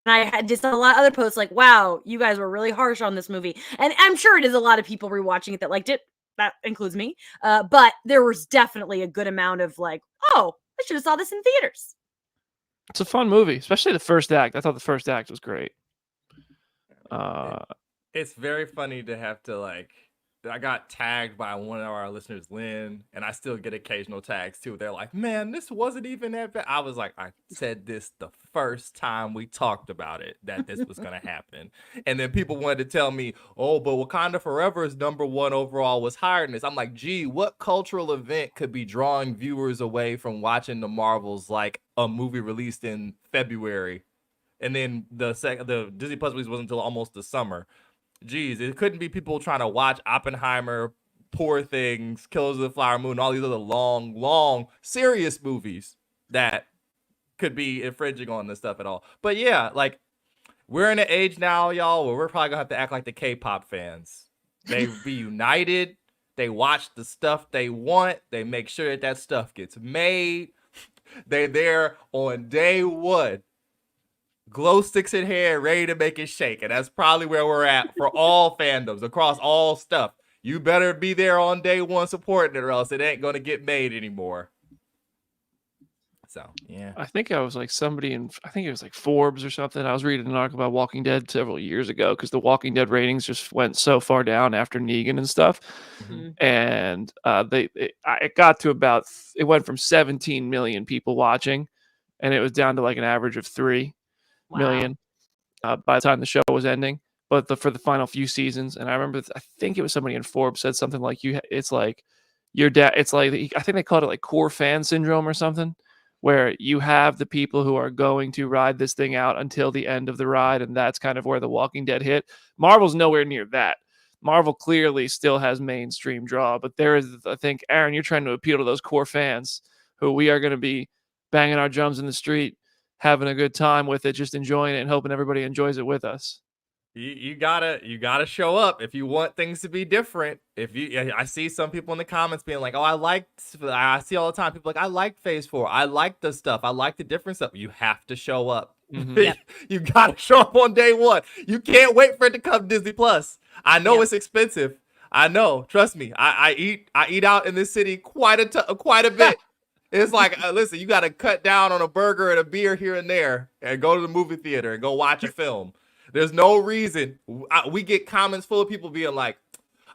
I had just a lot of other posts like, "Wow, you guys were really harsh on this movie," and I'm sure it is a lot of people rewatching it that liked it. That includes me. But there was definitely a good amount of like, "Oh, I should have saw this in theaters."
it's a fun movie, especially the first act. I thought the first act was great.
It's very funny to have to I got tagged by one of our listeners, Lynn, and I still get occasional tags too. They're like, "Man, this wasn't even that bad." I was like, I said this the first time we talked about it, that this was going to happen. And then people wanted to tell me, "Oh, but Wakanda Forever's #1 overall was higher than this." I'm like, gee, what cultural event could be drawing viewers away from watching the Marvels like a movie released in February? And then the Disney Plus release wasn't until almost the summer. Geez, it couldn't be people trying to watch Oppenheimer, Poor Things, Killers of the Flower Moon, all these other long, serious movies that could be infringing on this stuff at all. But yeah, we're in an age now, y'all, where we're probably gonna have to act like the K-pop fans. They be united. They watch the stuff they want. They make sure that stuff gets made. They're there on day one. Glow sticks in hand, ready to make it shake. And that's probably where we're at for all fandoms across all stuff. You better be there on day one supporting it, or else it ain't going to get made anymore. So, yeah.
I think I was like I think it was like Forbes or something. I was reading an article about Walking Dead several years ago because the Walking Dead ratings just went so far down after Negan and stuff.
Mm-hmm.
And it got to it went from 17 million people watching, and it was down to like an average of 3 million by the time the show was ending, but for the final few seasons. And I remember I think it was somebody in Forbes said something like it's like your dad, it's like I think they called it like core fan syndrome or something, where you have the people who are going to ride this thing out until the end of the ride, and that's kind of where the Walking Dead hit. Marvel's nowhere near that. Marvel clearly still has mainstream draw, but there is, I think, Aaron, you're trying to appeal to those core fans who we are going to be banging our drums in the street, having a good time with it, just enjoying it and hoping everybody enjoys it with us.
You gotta show up if you want things to be different. I see some people in the comments being like, "Oh, I see all the time people like, I liked Phase 4. I like the stuff. I like the different stuff." You have to show up.
Mm-hmm.
Yep.
You gotta show up on day one. You can't wait for it to come to Disney Plus. I know it's expensive. I know. Trust me. I eat out in this city quite a bit. It's like, listen, you got to cut down on a burger and a beer here and there and go to the movie theater and go watch a film. There's no reason. We get comments full of people being like,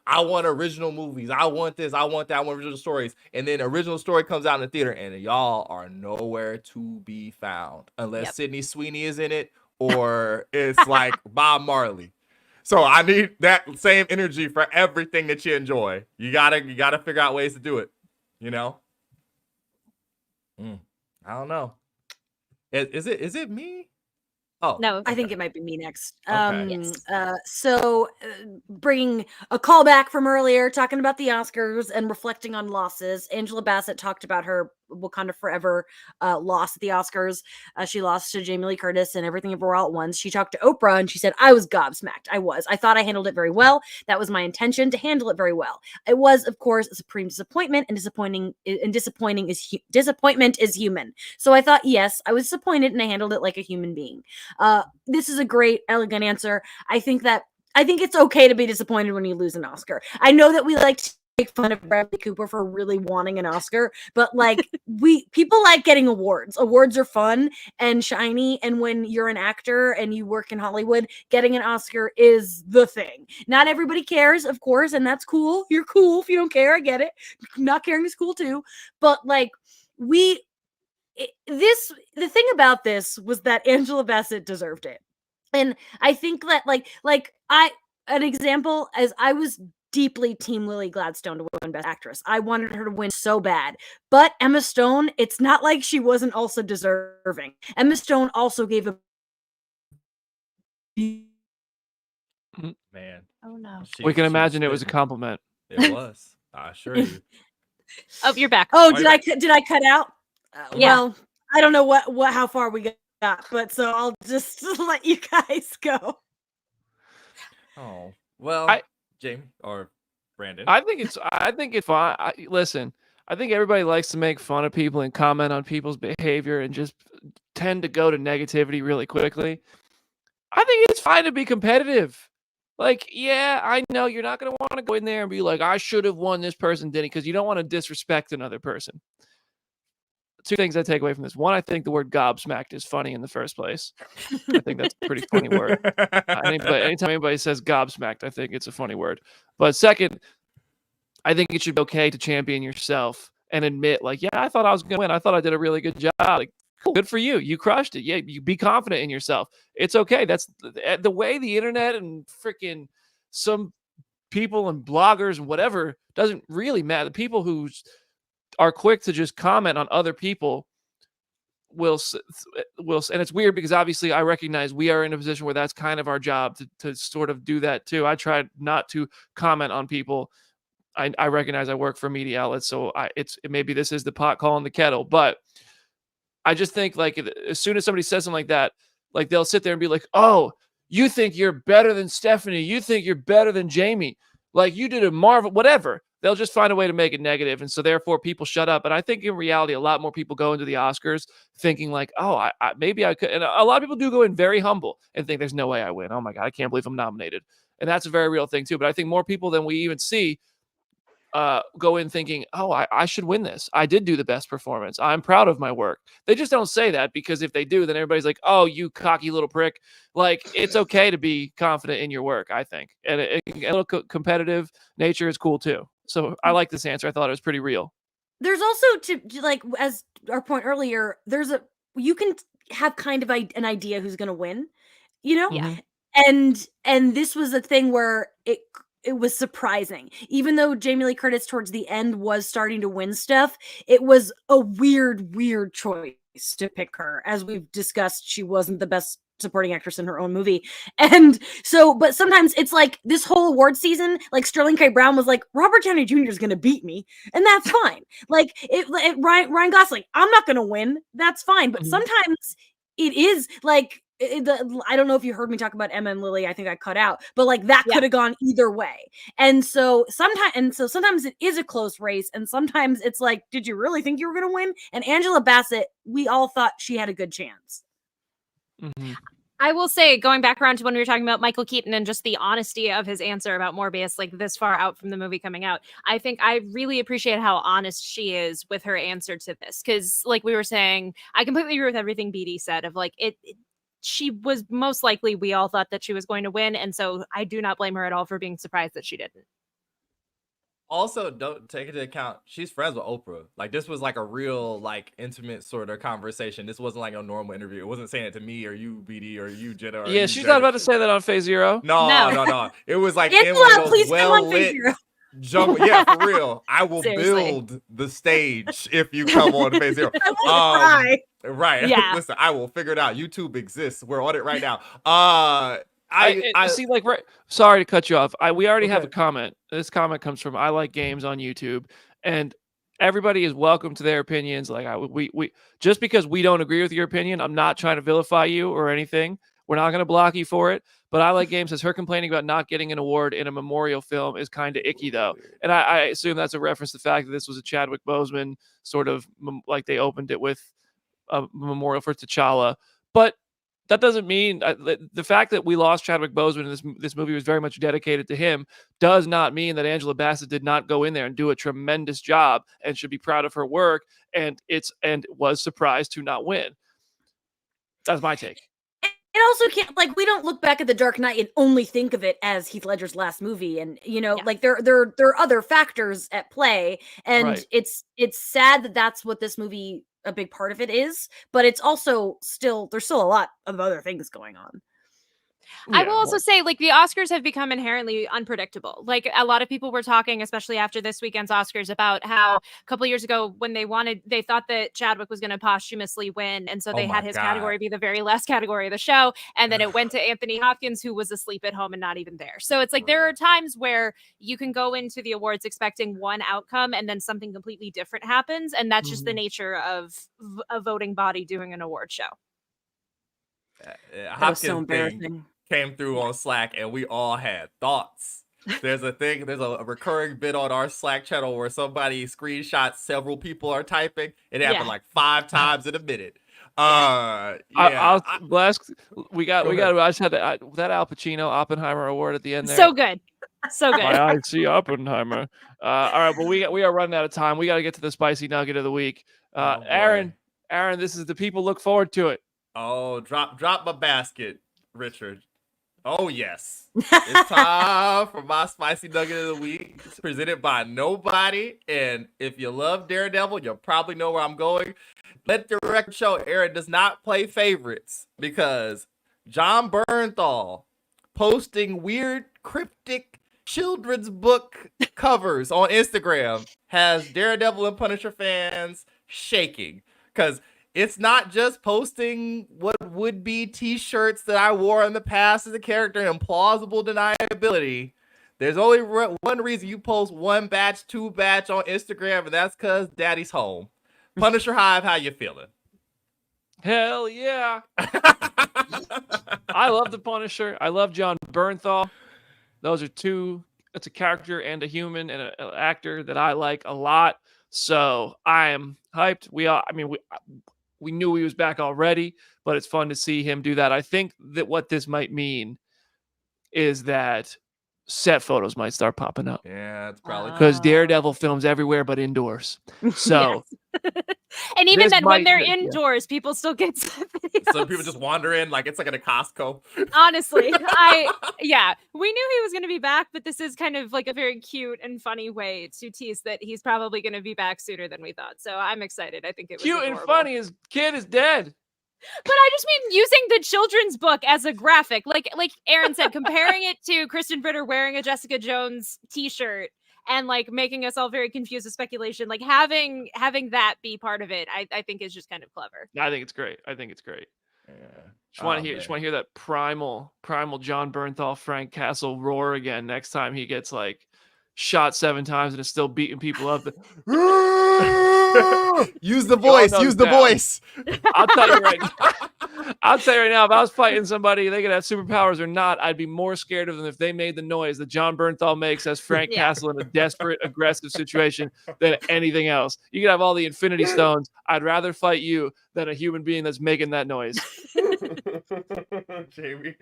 "I want original movies. I want this. I want that. I want original stories." And then original story comes out in the theater and y'all are nowhere to be found unless Sydney Sweeney is in it or it's like Bob Marley. So I need that same energy for everything that you enjoy. You gotta figure out ways to do it, you know? I don't know. Is it me? Oh,
No,
I think it might be me next.
Okay.
Yes.
So bringing a callback from earlier, talking about the Oscars and reflecting on losses. Angela Bassett talked about her Wakanda Forever loss at the Oscars. She lost to Jamie Lee Curtis and Everything Everywhere All at Once. She talked to Oprah and she said, "I was gobsmacked. I thought I handled it very well. That was my intention, to handle it very well. It was, of course, a supreme disappointment, and disappointment is human. So I thought, yes, I was disappointed and I handled it like a human being." This is a great, elegant answer. I think that I think it's okay to be disappointed when you lose an Oscar. I know that we like to make fun of Bradley Cooper for really wanting an Oscar, but like people like getting awards. Awards are fun and shiny, and when you're an actor and you work in Hollywood, getting an Oscar is the thing. Not everybody cares, of course, and that's cool. You're cool if you don't care. I get it. Not caring is cool too. But like the thing about this was that Angela Bassett deserved it. And I think that an example as I was deeply Team Lily Gladstone to win Best Actress. I wanted her to win so bad. But Emma Stone, it's not like she wasn't also deserving. Emma Stone also gave a
Man.
Oh no.
We can imagine it was a compliment.
It was. I assure you.
Oh, you're back.
Oh, did I cut out?
Yeah.
Well, I don't know how far we got, but so I'll just let you guys go.
Oh. Well, Jamie or Brandon.
I think it's fine. Listen, I think everybody likes to make fun of people and comment on people's behavior and just tend to go to negativity really quickly. I think it's fine to be competitive. Like, yeah, I know you're not going to want to go in there and be like, I should have won, this person didn't, because you don't want to disrespect another person. Two things I take away from this. One, I think the word gobsmacked is funny in the first place. I think that's a pretty funny word. Anytime anybody says gobsmacked, I think it's a funny word. But second, I think it should be okay to champion yourself and admit, like, yeah, I thought I was going to win. I thought I did a really good job. Like, cool, good for you. You crushed it. Yeah, you be confident in yourself. It's okay. That's the way the internet and freaking some people and bloggers and whatever doesn't really matter. The people who are quick to just comment on other people will, and it's weird because obviously I recognize we are in a position where that's kind of our job to sort of do that too. I try not to comment on people. I recognize I work for media outlets, so maybe this is the pot calling the kettle, but I just think like as soon as somebody says something like that, like they'll sit there and be like, "Oh, you think you're better than Stephanie? You think you're better than Jamie? Like you did a Marvel, whatever." They'll just find a way to make it negative, and so therefore people shut up. And I think in reality, a lot more people go into the Oscars thinking like, "Oh, maybe I could." And a lot of people do go in very humble and think, "There's no way I win. Oh my God, I can't believe I'm nominated." And that's a very real thing too. But I think more people than we even see go in thinking, oh, I should win this. I did do the best performance. I'm proud of my work. They just don't say that because if they do, then everybody's like, oh, you cocky little prick. Like, it's okay to be confident in your work, I think. And a little competitive nature is cool too. So I like this answer. I thought it was pretty real. There's
also to like, as our point earlier, you can have kind of an idea who's going to win, you know?
Yeah.
And this was a thing where it was surprising. Even though Jamie Lee Curtis towards the end was starting to win stuff, it was a weird choice to pick her. As we've discussed, she wasn't the best supporting actress in her own movie. And so, but sometimes it's like this whole award season, like Sterling K. Brown was like, Robert Downey Jr. is going to beat me. And that's fine. Like Ryan Gosling, I'm not going to win. That's fine. But sometimes it is like, I don't know if you heard me talk about Emma and Lily. I think I cut out, but like that could have gone either way. And so sometimes it is a close race, and sometimes it's like, did you really think you were going to win? And Angela Bassett, we all thought she had a good chance.
Mm-hmm.
I will say, going back around to when we were talking about Michael Keaton and just the honesty of his answer about Morbius, like this far out from the movie coming out, I think I really appreciate how honest she is with her answer to this. Because like we were saying, I completely agree with everything BD said of like she was most likely, we all thought that she was going to win. And so I do not blame her at all for being surprised that she didn't.
Also, don't take into account, she's friends with Oprah. Like, this was like a real, like, intimate sort of conversation. This wasn't like a normal interview. It wasn't saying it to me or you, BD, or you, Jenna. Or
yeah,
you,
she's
Jenna.
not about to say that on Phase Zero.
No. It was like
in one of those well-lit
jump. Yeah, for real. I will
Seriously.
build the stage if you come on Phase Zero. Right.
Yeah.
Listen, I will figure it out. YouTube exists. We're on it right now.
I see, like, right. Sorry to cut you off. We already have a
Okay.
comment. This comment comes from I Like Games on YouTube, and everybody is welcome to their opinions. Like, we just because we don't agree with your opinion, I'm not trying to vilify you or anything. We're not going to block you for it. But I Like Games says her complaining about not getting an award in a memorial film is kind of icky, though. And I assume that's a reference to the fact that this was a Chadwick Boseman sort of like they opened it with a memorial for T'Challa. But that doesn't mean the fact that we lost Chadwick Boseman and this movie was very much dedicated to him does not mean that Angela Bassett did not go in there and do a tremendous job and should be proud of her work and was surprised to not win. That's my take.
It also can't, like, we don't look back at The Dark Knight and only think of it as Heath Ledger's last movie, and like there are other factors at play, and
Right.
it's sad that that's what this movie, a big part of it is, but it's also there's still a lot of other things going on.
I will also say, like, the Oscars have become inherently unpredictable. Like, a lot of people were talking, especially after this weekend's Oscars, about how a couple years ago when they thought that Chadwick was going to posthumously win, and so they had his category be the very last category of the show, and then it went to Anthony Hopkins, who was asleep at home and not even there. So it's like there are times where you can go into the awards expecting one outcome, and then something completely different happens, and that's just the nature of a voting body doing an award show.
That was so embarrassing.
Came through on Slack and we all had thoughts. There's a recurring bit on our Slack channel where somebody screenshots several people are typing. It happened like 5 times in a minute.
I just had that Al Pacino Oppenheimer award at the end there.
So good.
I see Oppenheimer. All right, but we are running out of time. We got to get to the spicy nugget of the week. Aaron, this is the people look forward to it.
Oh, drop my basket, Richard. Oh, yes. It's time for my spicy nugget of the week. It's presented by nobody. And if you love Daredevil, you'll probably know where I'm going. Let the record show Aaron does not play favorites because John Bernthal posting weird, cryptic children's book covers on Instagram has Daredevil and Punisher fans shaking because it's not just posting what would be t-shirts that I wore in the past as a character and plausible deniability. There's only one reason you post 1 batch, 2 batch on Instagram, and that's because daddy's home. Punisher Hive, how you feeling?
Hell yeah. I love the Punisher. I love John Bernthal. Those are two. It's a character and a human and an actor that I like a lot. So I am hyped. We knew he was back already, but it's fun to see him do that. I think that what this might mean is that set photos might start popping up.
Yeah, it's probably
because Daredevil films everywhere but indoors. So,
and even then, when they're indoors, people still get videos.
So people just wander in like it's like at a Costco.
Honestly, we knew he was going to be back, but this is kind of like a very cute and funny way to tease that he's probably going to be back sooner than we thought. So I'm excited. I think it was
cute
adorable.
And funny. His kid is dead.
But I just mean using the children's book as a graphic, like Aaron said, comparing it to Kristen Ritter wearing a Jessica Jones t-shirt and like making us all very confused with speculation, like having that be part of it, I think is just kind of clever.
I think it's great.
Yeah.
Just want to hear that primal John Bernthal, Frank Castle roar again next time he gets like shot 7 times and is still beating people up.
Use the voice.
I'll tell you right now, if I was fighting somebody, they could have superpowers or not, I'd be more scared of them if they made the noise that John Bernthal makes as Frank Castle in a desperate, aggressive situation than anything else. You could have all the Infinity Stones. I'd rather fight you than a human being that's making that noise.
Jamie.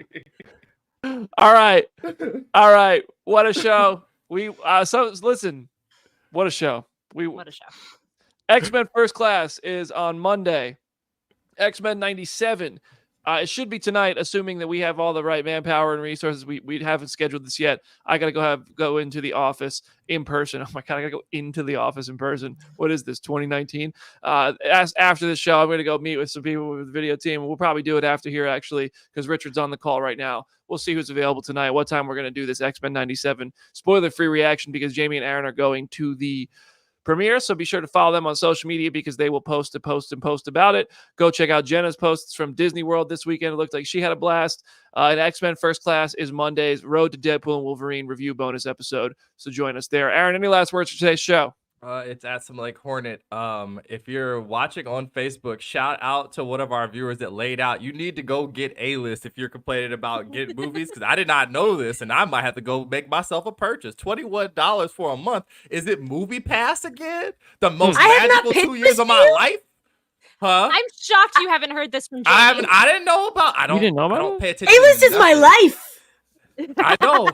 All right. What a show. Listen. What a show.
What a show.
X-Men First Class is on Monday. X-Men 97. It should be tonight, assuming that we have all the right manpower and resources. We haven't scheduled this yet. I got to go into the office in person. Oh my God, I got to go into the office in person. What is this, 2019? After this show, I'm going to go meet with some people with the video team. We'll probably do it after here, actually, because Richard's on the call right now. We'll see who's available tonight, what time we're going to do this X-Men 97 spoiler-free reaction, because Jamie and Aaron are going to the premiere, so be sure to follow them on social media because they will post about it. Go check out Jenna's posts from Disney World this weekend. It looked like she had a blast. And X-Men First Class is Monday's Road to Deadpool and Wolverine review bonus episode, so join us there. Aaron, any last words for today's show?
It's at some like Hornet. If you're watching on Facebook, shout out to one of our viewers that laid out. You need to go get A-list if you're complaining about getting movies, because I did not know this, and I might have to go make myself a purchase. $21 for a month. Is it Movie Pass again? The most magical 2 years of my life? Huh?
I'm shocked you haven't heard this from Jamie.
I didn't know about. I
didn't know about
I don't
it?
pay attention.
A-list is my life.
I know.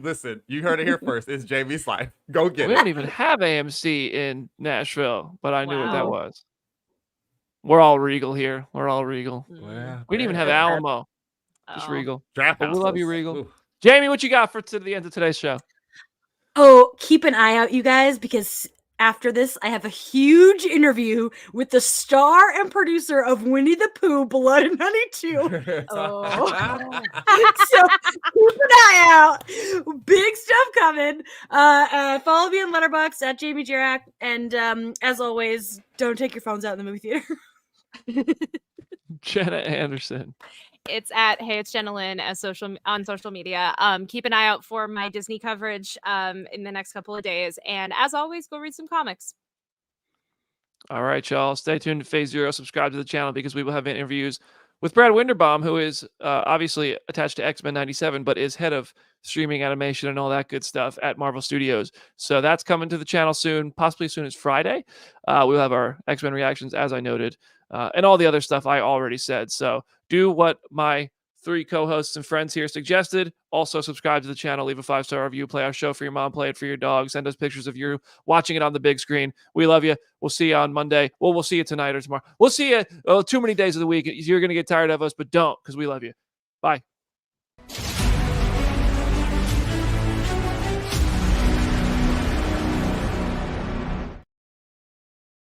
Listen, you heard it here first. It's Jamie's life. Go get
We
it.
don't even have AMC in Nashville, but I knew what that
Wow.
was. We're all Regal here. We're all Regal.
Mm.
We didn't even have
Yeah.
Alamo. Just
Oh.
Regal.
Draft
But we love you,
houses.
Regal.
Ooh.
Jamie, what you got for to the end of today's show?
Oh, keep an eye out, you guys, because after this, I have a huge interview with the star and producer of Winnie the Pooh, Blood and Honey 2.
Oh.
So keep an eye out. Big stuff coming. Follow me on Letterboxd at Jamie Jirak. And as always, don't take your phones out in the movie theater.
Jenna Anderson.
It's at Hey It's Jenna Lynn on social media. Keep an eye out for my Disney coverage in the next couple of days. And as always, go read some comics.
All right, y'all. Stay tuned to Phase Zero. Subscribe to the channel because we will have interviews with Brad Winderbaum, who is obviously attached to X-Men 97, but is head of streaming animation and all that good stuff at Marvel Studios. So that's coming to the channel soon, possibly as soon as Friday. We'll have our X-Men reactions, as I noted, and all the other stuff I already said. So do what my 3 co-hosts and friends here suggested. Also subscribe to the channel, leave a 5-star review, play our show for your mom, play it for your dog, send us pictures of you watching it on the big screen. We love you. We'll see you on Monday. Well, we'll see you tonight or tomorrow. We'll see you too many days of the week. You're going to get tired of us, but don't, because we love you. Bye.